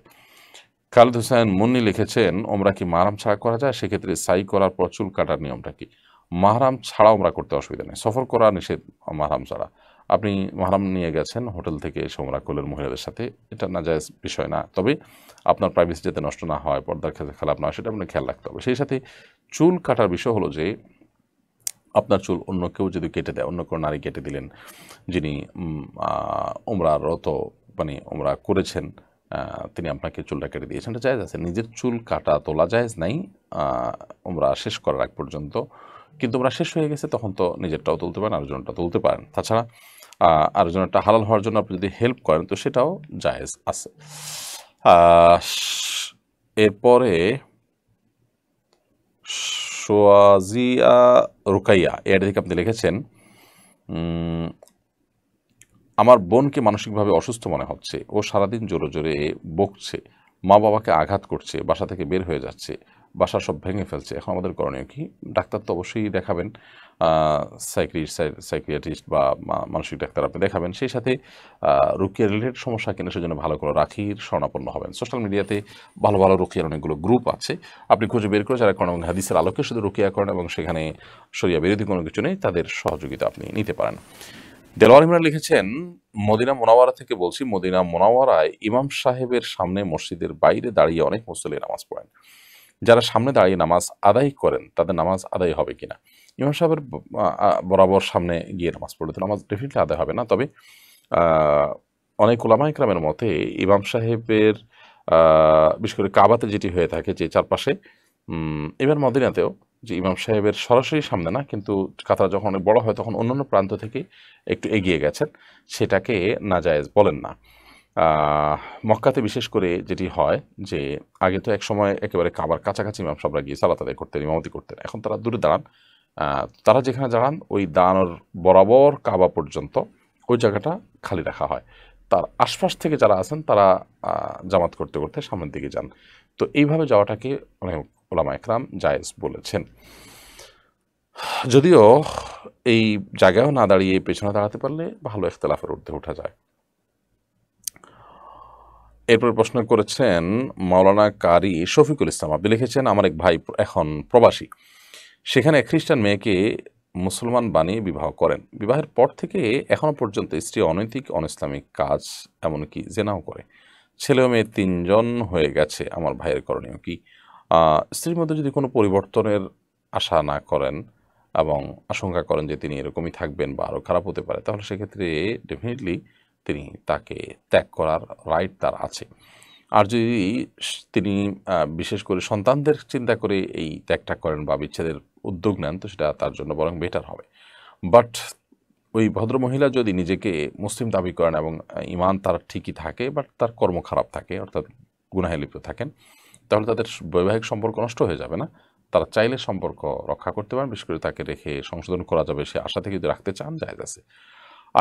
Speaker 1: খালিদ হোসেন মুন্নি লিখেছেন, ওমরা কি মাহরাম ছাড়া করা যায়? সেক্ষেত্রে সাই করার পর চুল কাটার নিয়মটা কি? মাহরাম ছাড়া ওমরা করতে অসুবিধা নেই, সফর করা নিষেধ মাহরাম ছাড়া। আপনি মাহরাম নিয়ে গেছেন হোটেল থেকে এসে ওমরা করলেন মহিলাদের সাথে, এটা নাজায়েজ বিষয় না। তবে আপনার প্রাইভেসি যাতে নষ্ট না হয়, পর্দার খেলাপ না হয়, সেটা আপনার খেয়াল রাখতে হবে। সেই সাথে চুল কাটার বিষয় হলো যে আপনার চুল অন্য কেউ যদি কেটে দেয়, অন্য কোনো নারী কেটে দিলেন যিনি উমরারত মানে উমরা করেছেন, তিনি আপনাকে চুলটা কেটে দিয়েছেন, এটা জায়েজ আছে। নিজের চুল কাটা তোলা জায়েজ নাই উমরা শেষ করার আগ পর্যন্ত, কিন্তু উমরা শেষ হয়ে গেছে তখন তো নিজেরটাও তুলতে পারেন, আরেকজনটা তুলতে পারেন। তাছাড়া আরেকজনটা হালাল হওয়ার জন্য আপনি যদি হেল্প করেন তো সেটাও জায়েজ আছে। এরপরে সোয়াজিয়া রুকাইয়া এর দিকে আপনি লিখেছেন, আমার বোনকে মানসিকভাবে অসুস্থ মনে হচ্ছে, ও সারাদিন জোরে জোরে বকছে, মা বাবাকে আঘাত করছে, বাসা থেকে বের হয়ে যাচ্ছে, বাসা সব ভেঙে ফেলছে, এখন আমাদের করণীয় কি? ডাক্তার তো অবশ্যই দেখাবেন, সাইকিয়াট্রিস্ট বা মানসিক ডাক্তার আপনি দেখাবেন, সেই সাথে রুকিয়া রিলেটেড সমস্যা কিনা সেজন্য ভালো করে রাখির শরণাপন্ন হবেন। সোশ্যাল মিডিয়াতে ভালো ভালো রুকিয়ার অনেকগুলো গ্রুপ আছে, আপনি খুঁজে বের করে যারা কোরআন এবং হাদিসের আলোকে শুধু রুকিয়া করেন এবং সেখানে শরিয়া বিরোধী কোনো কিছু নেই, তাদের সহযোগিতা আপনি নিতে পারেন। দেলোয়ার ইমরান লিখেছেন, মদিনা মোনাওয়ারা থেকে বলছি, মদিনা মোনাওয়ারায় ইমাম সাহেবের সামনে মসজিদের বাইরে দাঁড়িয়ে অনেক মুসল্লি নামাজ পড়েন। যারা সামনে দাঁড়িয়ে নামাজ আদায় করেন তাদের নামাজ আদায় হবে কিনা? ইমাম সাহেবের বরাবর সামনে গিয়ে নামাজ পড়লে তো নামাজ ডেফিনেটলি আদায় হবে না। তবে অনেক ওলামা ইকরামের মতে ইমাম সাহেবের বিশেষ করে কাবাতে যেটি হয়ে থাকে যে চারপাশে, এবার মদিনাতেও যে ইমাম সাহেবের সরাসরি সামনে না, কিন্তু কাতার যখন অনেক বড় হয় তখন অন্যান্য প্রান্ত থেকে একটু এগিয়ে গেছেন, সেটাকে নাজায়েজ বলেন না। মক্কাতে বিশেষ করে যেটি হয় যে আগে তো এক সময় একেবারে কাবার কাছাকাছি ইমাম সাহেবরা গিয়ে সালাত আদায় করতেন, ইমামতি করতেন, এখন তারা দূরে দাঁড়ান। তারা যেখানে দাঁড়ান ওই দাঁড়ানোর বরাবর কাবা পর্যন্ত ওই জায়গাটা খালি রাখা হয়, তার আশপাশ থেকে যারা আছেন তারা জামাত করতে করতে সামনের দিকে যান। তো এইভাবে যাওয়াটাকে অনেক ওলামা একরাম জায়েজ বলেছেন, যদিও এই জায়গায়ও না দাঁড়িয়ে পেছনে দাঁড়াতে পারলে ভালো ইখতিলাফের ঊর্ধ্বে ওঠা যায়। এরপর প্রশ্ন করেছেন মাওলানা কারি শফিকুল ইসলাম, আপনি লিখেছেন, আমার এক ভাই এখন প্রবাসী, সেখানে খ্রিস্টান মেয়েকে মুসলমান বানিয়ে বিবাহ করেন, বিবাহের পর থেকে এখনো পর্যন্ত স্ত্রী অনৈতিক অনইসলামিক কাজ এমনকি জেনাও করে, ছেলে ও মেয়ে 3 জন হয়ে গেছে, আমার ভাইয়ের করণীয় কি? স্ত্রীর মধ্যে যদি কোনো পরিবর্তনের আশা না করেন এবং আশঙ্কা করেন যে তিনি এরকমই থাকবেন বা আরও খারাপ হতে পারে, তাহলে সেক্ষেত্রে ডেফিনেটলি তিনি তাকে ত্যাগ করার রাইট তার আছে। আর যদি তিনি বিশেষ করে সন্তানদের চিন্তা করে এই ত্যাগটা করেন বা বিচ্ছেদের উদ্যোগ নেন, তো সেটা তার জন্য বরং বেটার হবে। বাট ওই ভদ্রমহিলা যদি নিজেকে মুসলিম দাবি করেন এবং ইমান তার ঠিকই থাকে, বাট তার কর্ম খারাপ থাকে, অর্থাৎ গুনাহে লিপ্ত থাকেন, তাহলে তাদের বৈবাহিক সম্পর্ক নষ্ট হয়ে যাবে না, তারা চাইলে সম্পর্ক রক্ষা করতে পারেন, বিশেষ করে তাকে রেখে সংশোধন করা যাবে, সে আশা থেকে যদি রাখতে চান জায়েজ আছে।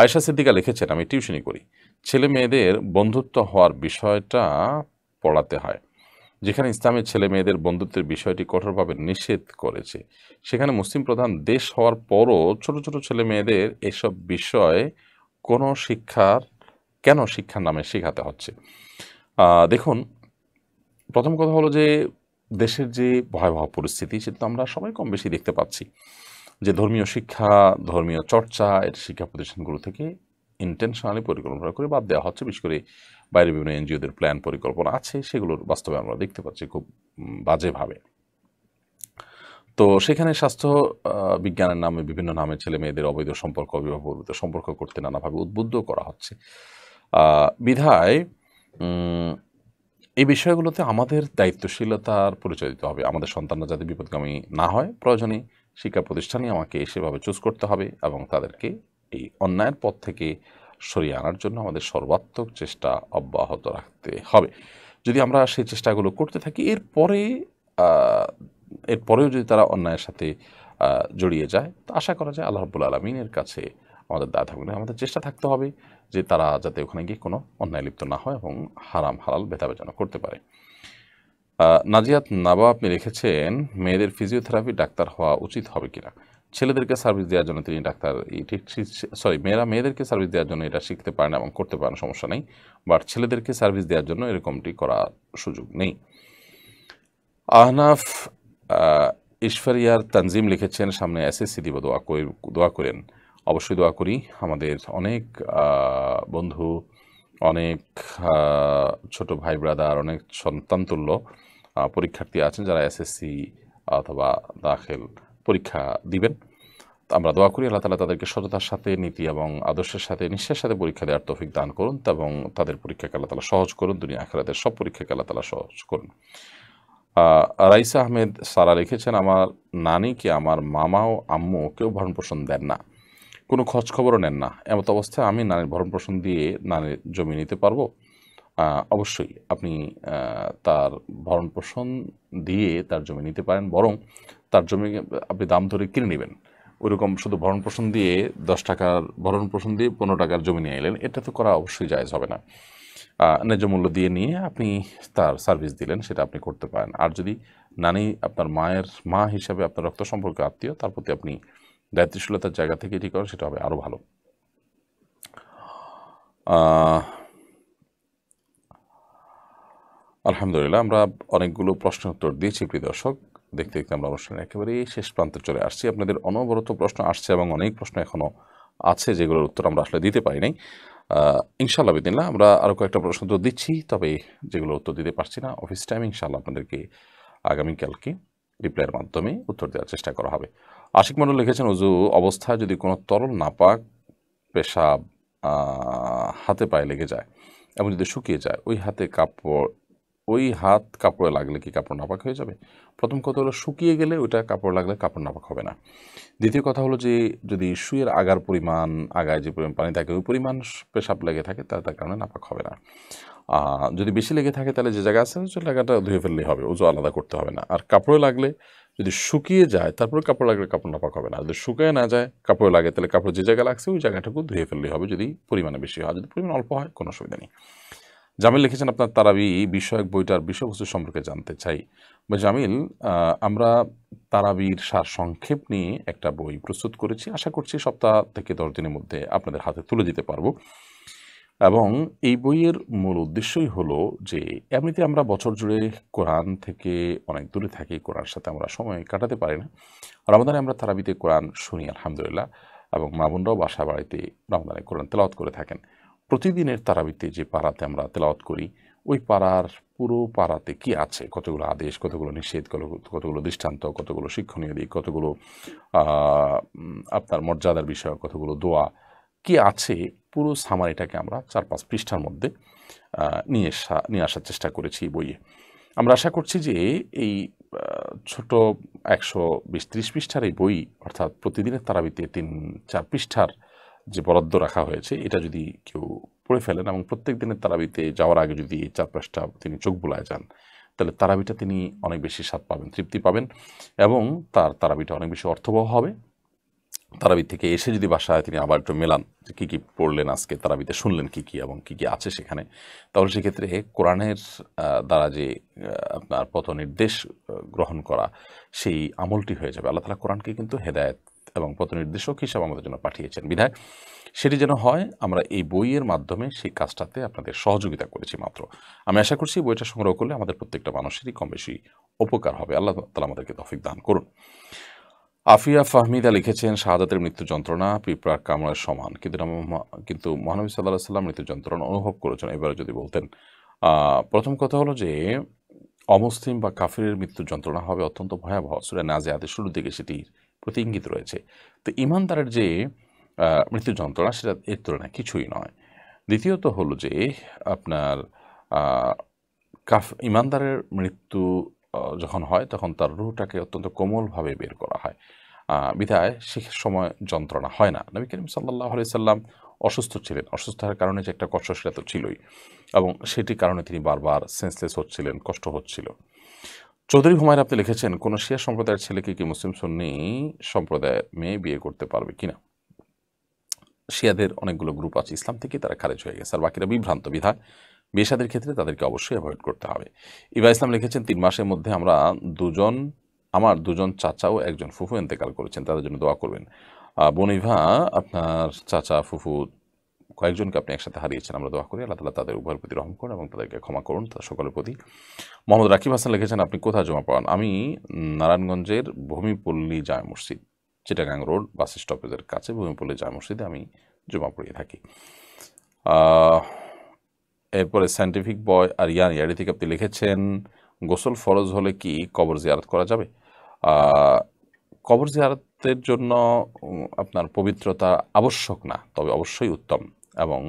Speaker 1: আয়েশা সিদ্দিকা লিখেছেন, আমি টিউশনি করি, ছেলে মেয়েদের বন্ধুত্ব হওয়ার বিষয়টা পড়াতে হয়, যেখানে ইসলামের ছেলে মেয়েদের বন্ধুত্বের বিষয়টি কঠোরভাবে নিষেধ করেছে, সেখানে মুসলিম প্রধান দেশ হওয়ার পরও ছোট ছোট ছেলে মেয়েদের এসব বিষয়ে কেন শিক্ষার নামে শেখাতে হচ্ছে? দেখুন, প্রথম কথা হলো যে দেশের যে ভয়াবহ পরিস্থিতি সেটা তো আমরা সবাই কম বেশি দেখতে পাচ্ছি, যে ধর্মীয় শিক্ষা, ধর্মীয় চর্চা এর শিক্ষা প্রতিষ্ঠানগুলো থেকে ইন্টেনশনালি পরিকল্পনা করে বাদ দেওয়া হচ্ছে, বিশেষ করে বাইরে বিভিন্ন এনজিওদের প্ল্যান পরিকল্পনা আছে, সেগুলোর বাস্তবে আমরা দেখতে পাচ্ছি খুব বাজেভাবে। তো সেখানে স্বাস্থ্য বিজ্ঞানের নামে বিভিন্ন নামে ছেলে মেয়েদের অবৈধ সম্পর্ক, অবিবাহ সম্পর্ক করতে নানাভাবে উদ্বুদ্ধ করা হচ্ছে। বিধায় এই বিষয়গুলোতে আমাদের দায়িত্বশীলতার পরিচয় দিতে হবে, আমাদের সন্তানরা যাতে বিপদগামী না হয়, প্রয়োজনে শিক্ষা প্রতিষ্ঠানে আমাকে সেভাবে চুজ করতে হবে এবং তাদেরকে এই অন্যায়ের পথ থেকে সরিয়ে আনার জন্য আমাদের সর্বাত্মক চেষ্টা অব্যাহত রাখতে হবে। যদি আমরা সেই চেষ্টাগুলো করতে থাকি, এরপরেও যদি তারা অন্যায়ের সাথে জড়িয়ে যায়, তো আশা করা যায় আল্লাহ রাব্বুল আলামিনের কাছে আমাদের দায় থাকবে না, আমাদের চেষ্টা থাকতে হবে যে তারা যাতে ওখানে গিয়ে কোনো অন্যায় লিপ্ত না হয় এবং হারাম হালাল ভেদাভেদানো করতে পারে। নাজিয়াত নাবা, আপনি লিখেছেন, মেয়েদের ফিজিওথেরাপি ডাক্তার হওয়া উচিত হবে কিনা? ছেলেদেরকে সার্ভিস দেওয়ার জন্য তিনি ডাক্তার, মেয়েরা মেয়েদেরকে সার্ভিস দেওয়ার জন্য এটা শিখতে পারেন এবং করতে পারেন, সমস্যা নেই, বাট ছেলেদেরকে সার্ভিস দেওয়ার জন্য এরকমটি করার সুযোগ নেই। আহনাফ ঈশ্বরিয়ার তানজিম লিখেছেন, সামনে এসএসসি দিব, দোয়া করেন। অবশ্যই দোয়া করি, আমাদের অনেক বন্ধু, অনেক ছোট ভাই ব্রাদার, অনেক সন্তানতুল্য পরীক্ষার্থী আছেন যারা এসএসসি অথবা দাখিল পরীক্ষা দিবেন। আমরা দোয়া করি আল্লাহ তাআলা তাদেরকে সততার সাথে, নীতি এবং আদর্শের সাথে, নিষ্ঠার সাথে পরীক্ষা দেওয়ার তৌফিক দান করুন এবং তাদের পরীক্ষাকে আল্লাহ তাআলা সহজ করুন, দুনিয়া আখিরাতের সব পরীক্ষাকে আল্লাহ তাআলা সহজ করুন। রাইসা আহমেদ সারা লিখেছেন, আমার নানিকে আমার মামা ও আম্মু কেউ ভরণ পোষণ দেন না, কোনো খোঁজ খবরও নেন না, এমত অবস্থায় আমি নানির ভরণ পোষণ দিয়ে নানির জমি নিতে পারবো? অবশ্যই আপনি তার ভরণ পোষণ দিয়ে তার জমি নিতে পারেন, বরং তার জমি আপনি দাম ধরে কিনে নেবেন। ওইরকম শুধু ভরণ পোষণ দিয়ে 10 টাকার ভরণ পোষণ দিয়ে 15 টাকার জমি নিয়ে এলেন, এটা তো করা অবশ্যই জায়েজ হবে না। ন্যায্য মূল্য দিয়ে নিয়ে আপনি তার সার্ভিস দিলেন, সেটা আপনি করতে পারেন। আর যদি নানি আপনার মায়ের মা হিসাবে আপনার রক্ত সম্পর্কে আত্মীয়, তার প্রতি আপনি দায়িত্বশীলতার জায়গা থেকে এটি করেন, সেটা হবে আরও ভালো। আলহামদুলিল্লাহ, আমরা অনেকগুলো প্রশ্নের উত্তর দিয়েছি প্রিয় দর্শক। দেখতে দেখতে আমরা অনুষ্ঠানের একেবারেই শেষ প্রান্তে চলে আসছি। আপনাদের অনবরত প্রশ্ন আসছে এবং অনেক প্রশ্ন এখনও আছে যেগুলোর উত্তর আমরা আসলে দিতে পারি নাই। ইনশাআল্লাহ বিদিনল্লাহ আমরা আরও কয়েকটা প্রশ্ন তো দিচ্ছি, তবে যেগুলোর উত্তর দিতে পারছি না অফিস টাইম ইনশাআল্লাহ আপনাদেরকে আগামীকালকে রিপ্লাইয়ের মাধ্যমে উত্তর দেওয়ার চেষ্টা করা হবে। আশিক মণ্ডল লিখেছেন, অজু অবস্থায় যদি কোনো তরল নাপাক পেশাব হাতে পায়ে লেগে যায় এবং যদি শুকিয়ে যায়, ওই হাত কাপড়ে লাগলে কি কাপড় নাপাক হয়ে যাবে? প্রথম কথা হলো, শুকিয়ে গেলে ওইটা কাপড় লাগলে কাপড় নাপাক হবে না। দ্বিতীয় কথা হলো যে যদি শুয়ের আগার পরিমাণ, আগায় যে পরিমাণ পানি থাকে ওই পরিমাণ পেশাব লেগে থাকে, তার কারণে নাপাক হবে না। যদি বেশি লেগে থাকে তাহলে যে জায়গা আছে ওই জায়গাটা ধুয়ে ফেললেই হবে, ওজু আলাদা করতে হবে না। আর কাপড়ে লাগলে যদি শুকিয়ে যায় তারপরে কাপড় লাগলে কাপড় নাপাক হবে না। যদি শুকিয়ে না যায় কাপড়ে লাগে তাহলে কাপড় যে জায়গা লাগছে ওই জায়গাটাকে ধুয়ে ফেললেই হবে, যদি পরিমাণে বেশি হয়। যদি পরিমাণ অল্প হয় কোনো অসুবিধা নেই। জামিল লিখেছেন, আপনার তারাবি বিষয়ক বইটার বিষয়বস্তু সম্পর্কে জানতে চাই। বা জামিল, আমরা তারাবির সার সংক্ষেপ নিয়ে একটা বই প্রস্তুত করেছি, আশা করছি সপ্তাহ থেকে 10 দিনের মধ্যে আপনাদের হাতে তুলে দিতে পারবো। এবং এই বইয়ের মূল উদ্দেশ্যই হলো যে এমনিতে আমরা বছর জুড়ে কোরআন থেকে অনেক দূরে থাকি, কোরআনের সাথে আমরা সময় কাটাতে পারি না। রমাদানে আমরা তারাবিতে কোরআন শুনি আলহামদুলিল্লাহ, এবং মা বোনরাও বাসা বাড়িতে রমাদানে কোরআন তেলাওয়াত করে থাকেন। প্রতিদিনের তারাবিতে যে পাড়াতে আমরা তেলাওয়াত করি ওই পাড়ার পুরো পাড়াতে কি আছে, কতগুলো আদেশ, কতগুলো নিষেধ, কতগুলো দৃষ্টান্ত, কতগুলো শিক্ষণীয় দিক, কতগুলো আপনার মর্যাদার বিষয়, কতগুলো দোয়া কি আছে, পুরো সামারিটাকে আমরা 4-5 পৃষ্ঠার মধ্যে নিয়ে আসার চেষ্টা করেছি এই বইয়ে। আমরা আশা করছি যে এই ছোট 120-30 পৃষ্ঠার এই বই, অর্থাৎ প্রতিদিনের তারাবিতে 3-4 পৃষ্ঠার যে বরাদ্দ রাখা হয়েছে, এটা যদি কেউ পড়ে ফেলেন এবং প্রত্যেক দিনের তারাবিতে যাওয়ার আগে যদি 4 পৃষ্ঠা তিনি চোখ বুলায় যান, তাহলে তারাবিটা তিনি অনেক বেশি স্বাদ পাবেন, তৃপ্তি পাবেন, এবং তার তারাবিটা অনেক বেশি অর্থবহ হবে। তারাবি থেকে এসে যদি বাসায় তিনি আবার একটু মেলান যে কী কী পড়লেন আজকে তারাবিতে, শুনলেন কী কী এবং কী কী আছে সেখানে, তাহলে সেক্ষেত্রে কোরআনের দ্বারা যে আপনার পথ নির্দেশ গ্রহণ করা সেই আমলটি হয়ে যাবে। আল্লাহ তাআলা কোরআনকে কিন্তু হেদায়েত এবং পথ নির্দেশক হিসাবে আমাদের জন্য পাঠিয়েছেন, বিধায় সেটি যেন হয় আমরা এই বইয়ের মাধ্যমে সেই কাজটাতে আপনাদের সহযোগিতা করেছি মাত্র। আমি আশা করছি বইটা সংগ্রহ করলে আমাদের প্রত্যেকটা মানুষেরই কম বেশি উপকার হবে। আল্লাহ তাআলা আমাদেরকে তৌফিক দান করুন। আফিয়া ফাহমিদা লিখেছেন, শাহাদাতের মৃত্যু যন্ত্রণা পিঁপড়ার কামড়ের সমান, কিন্তু মহানবী সাল্লাল্লাহু আলাইহি ওয়াসাল্লাম মৃত্যু যন্ত্রণা অনুভব করেছেন, এবারে যদি বলতেন। প্রথম কথা হলো যে অমুসলিম বা কাফিরের মৃত্যু যন্ত্রণা হবে অত্যন্ত ভয়াবহ। সূরা নাজিআতের শুরুর দিকে সেটির প্রতি ইঙ্গিত রয়েছে। তো ঈমানদারের যে মৃত্যু যন্ত্রণা সেটা এর তুলনায় কিছুই নয়। দ্বিতীয়ত হলো যে আপনার ঈমানদারের মৃত্যু যখন হয় তখন তার রূহটাকে অত্যন্ত কোমলভাবে বের করা হয়, বিধায় সে সময় যন্ত্রণা হয় না। নবী করিম সাল্লাল্লাহু আলাইহি সাল্লাম অসুস্থ ছিলেন, অসুস্থতার কারণে যে একটা কষ্ট সেটা তো ছিলই, এবং সেটির কারণে তিনি বারবার সেন্সলেস হচ্ছিলেন, কষ্ট হচ্ছিল। চৌধুরী হুমায়ুন আপনি লিখেছেন, কোনো শিয়া সম্প্রদায়ের ছেলেকে কি মুসলিম সুন্নি সম্প্রদায়ের মেয়ে বিয়ে করতে পারবে কিনা? শিয়াদের অনেকগুলো গ্রুপ আছে ইসলাম থেকে, তারা খারেজ হয়ে গেছে, আর বাকিরা বিভ্রান্ত, বিধায় বিয়ে শাদীর ক্ষেত্রে তাদেরকে অবশ্যই অ্যাভয়েড করতে হবে। ইবা ইসলাম লিখেছেন, 3 মাসের মধ্যে আমার দুজন চাচা ও একজন ফুফু ইন্তেকাল করেছেন, তাদের জন্য দোয়া করবেন। বোন ইভা, আপনার চাচা ফুফু কয়েকজনকে আপনি একসাথে হারিয়েছেন, আমরা দোয়া করি আল্লাহ তাআলা তাদের উভয়ের প্রতি রহম করুন এবং তাদেরকে ক্ষমা করুন, তাদের সকলের প্রতি। মোহাম্মদ রাকিব হাসান লিখেছেন, আপনি কোথায় জমা পড়ান? আমি নারায়ণগঞ্জের ভূমিপল্লী জামে মসজিদ, চিটাগাং রোড বাস স্টপেজের কাছে ভূমিপল্লী জামে মসজিদে আমি জমা পড়িয়ে থাকি। এরপরে সায়েন্টিফিক বয় আর ইয়ারি থেকে আপনি লিখেছেন, গোসল ফরজ হলে কি কবর জিয়ারত করা যাবে? কবর জিয়ারতের জন্য আপনার পবিত্রতা আবশ্যক না, তবে অবশ্যই উত্তম, এবং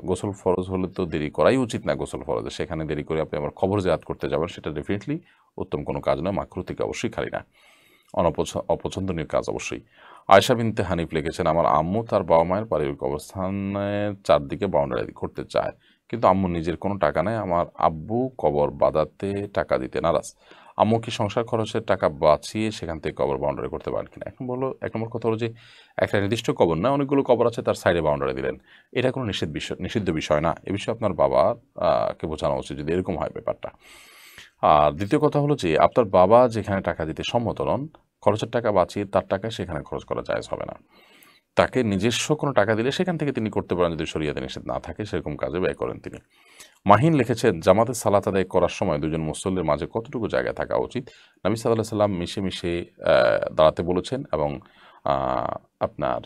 Speaker 1: গোসল ফরজ হলে তো দেরি করাই উচিত না গোসল ফরজে, সেখানে দেরি করে আপনি আবার কবর জিয়ারত করতে যাবেন, সেটা ডেফিনেটলি উত্তম কোনো কাজ নয়, মাকরুহ থেকে অবশ্যই খালি না, অপছন্দনীয় কাজ অবশ্যই। আয়েশা বিনতে হানিফ লিখেছেন, আমার আম্মু তার বাবা মায়ের পারিবারিক অবস্থানের চারদিকে বাউন্ডারি করতে চায়, কিন্তু আম্মু নিজের কোনো টাকা নেই, আমার আব্বু কবর বাঁধাতে টাকা দিতে নারাজ। আম্মু কি সংসার খরচের টাকা বাঁচিয়ে সেখান থেকে কবর বাউন্ডারি করতে পারেন কিনা? এক নম্বর কথা হলো যে একটা নির্দিষ্ট কবর না, অনেকগুলো কবর আছে, তার সাইডে বাউন্ডারি দিলেন, এটা কোনো নিষিদ্ধ বিষয় না। এ বিষয়ে আপনার বাবা কে বোঝানো উচিত যদি এরকম হয় ব্যাপারটা। আর দ্বিতীয় কথা হলো যে আপনার বাবা যেখানে টাকা দিতে সম্মত নন, খরচের টাকা বাঁচিয়ে তার টাকা সেখানে খরচ করা জায়েজ হবে না। তাকে নিজস্ব কোনো টাকা দিলে সেখান থেকে তিনি করতে পারেন, যদি শরিয়াতে নিষেধ না থাকে সেরকম কাজে ব্যয় করেন তিনি। মাহিন লিখেছেন, জামাতের সালাত আদায় করার সময় দুজন মুসল্লির মাঝে কতটুকু জায়গায় থাকা উচিত? নবী সাল্লাল্লাহু আলাইহি সাল্লাম মিশে মিশে দাঁড়াতে বলেছেন, এবং আপনার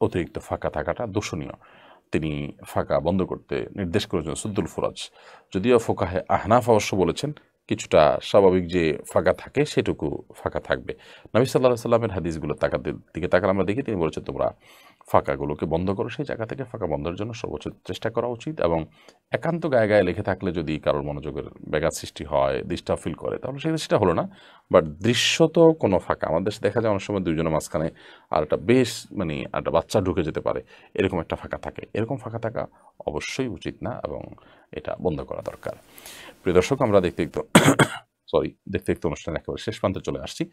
Speaker 1: অতিরিক্ত ফাঁকা থাকাটা দূষণীয়। তিনি ফাঁকা বন্ধ করতে নির্দেশ করেছেন সুদ্দুল ফুরাজ। যদিও ফোকাহে আহনাফ অবশ্য বলেছেন কিছুটা স্বাভাবিক যে ফাঁকা থাকে সেটুকু ফাঁকা থাকবে। নবী সাল্লাল্লাহু আলাইহি সাল্লামের হাদিসগুলো দিকে তাকালে আমরা দেখি তিনি বলেছেন তোমরা ফাঁকাগুলোকে বন্ধ করো, সেই জায়গা থেকে ফাঁকা বন্ধের জন্য সর্বোচ্চ চেষ্টা করা উচিত। এবং একান্ত গায়ে গায়ে লেখে থাকলে যদি কারোর মনোযোগের ব্যাঘাত সৃষ্টি হয়, ডিস্টার্ব ফিল করে, তাহলে সেটা হলো না। বাট দৃশ্যত কোনো ফাঁকা, আমাদের দেশে দেখা যায় অনেক সময় দুইজনের মাঝখানে আর একটা বেশ মানে একটা বাচ্চা ঢুকে যেতে পারে, এরকম একটা ফাঁকা থাকে। এরকম ফাঁকা থাকা অবশ্যই উচিত না এবং এটা বন্ধ করা দরকার। প্রিয় দর্শক, আমরা দেখতে দেখতে অনুষ্ঠান একেবারে শেষ প্রান্তে চলে আসছি।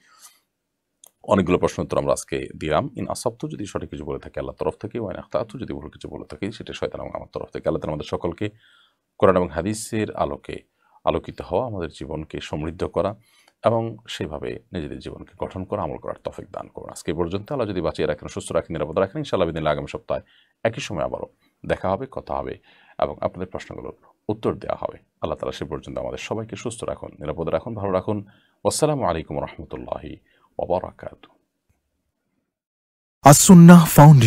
Speaker 1: অনেকগুলো প্রশ্ন উত্তর আমরা আজকে দিলাম। ইন আসাবতু, যদি সঠিক কিছু বলে থাকি আল্লাহর তরফ থেকে, ওয়াইন আখতাতু, যদি ভুল কিছু বলে থাকি সেটা শয়তান এবং আমার তরফ থেকে। আল্লাহ তাআলা আমাদের সকলকে কোরআন এবং হাদিসের আলোকে আলোকিত হওয়া, আমাদের জীবনকে সমৃদ্ধ করা এবং সেভাবে নিজেদের জীবনকে গঠন করা, আমল করার তৌফিক দান করুন। আজকে এই পর্যন্ত। আল্লাহ যদি বাঁচিয়ে রাখেন, সুস্থ রাখেন, নিরাপদ রাখেন, ইনশাআল্লাহ বিদিনিল্লাহ আগামী সপ্তাহে একই সময় আবারও দেখা হবে, কথা হবে এবং আপনাদের প্রশ্নগুলোর উত্তর দেওয়া হবে। আল্লাহ তাআলা সে পর্যন্ত আমাদের সবাইকে সুস্থ রাখুন, নিরাপদ রাখুন, ভালো রাখুন। আসসালামু আলাইকুম ওয়া রাহমাতুল্লাহি ওয়া বারাকাতুহু।
Speaker 2: আসুন্নাহ ফাউন্ডেশন।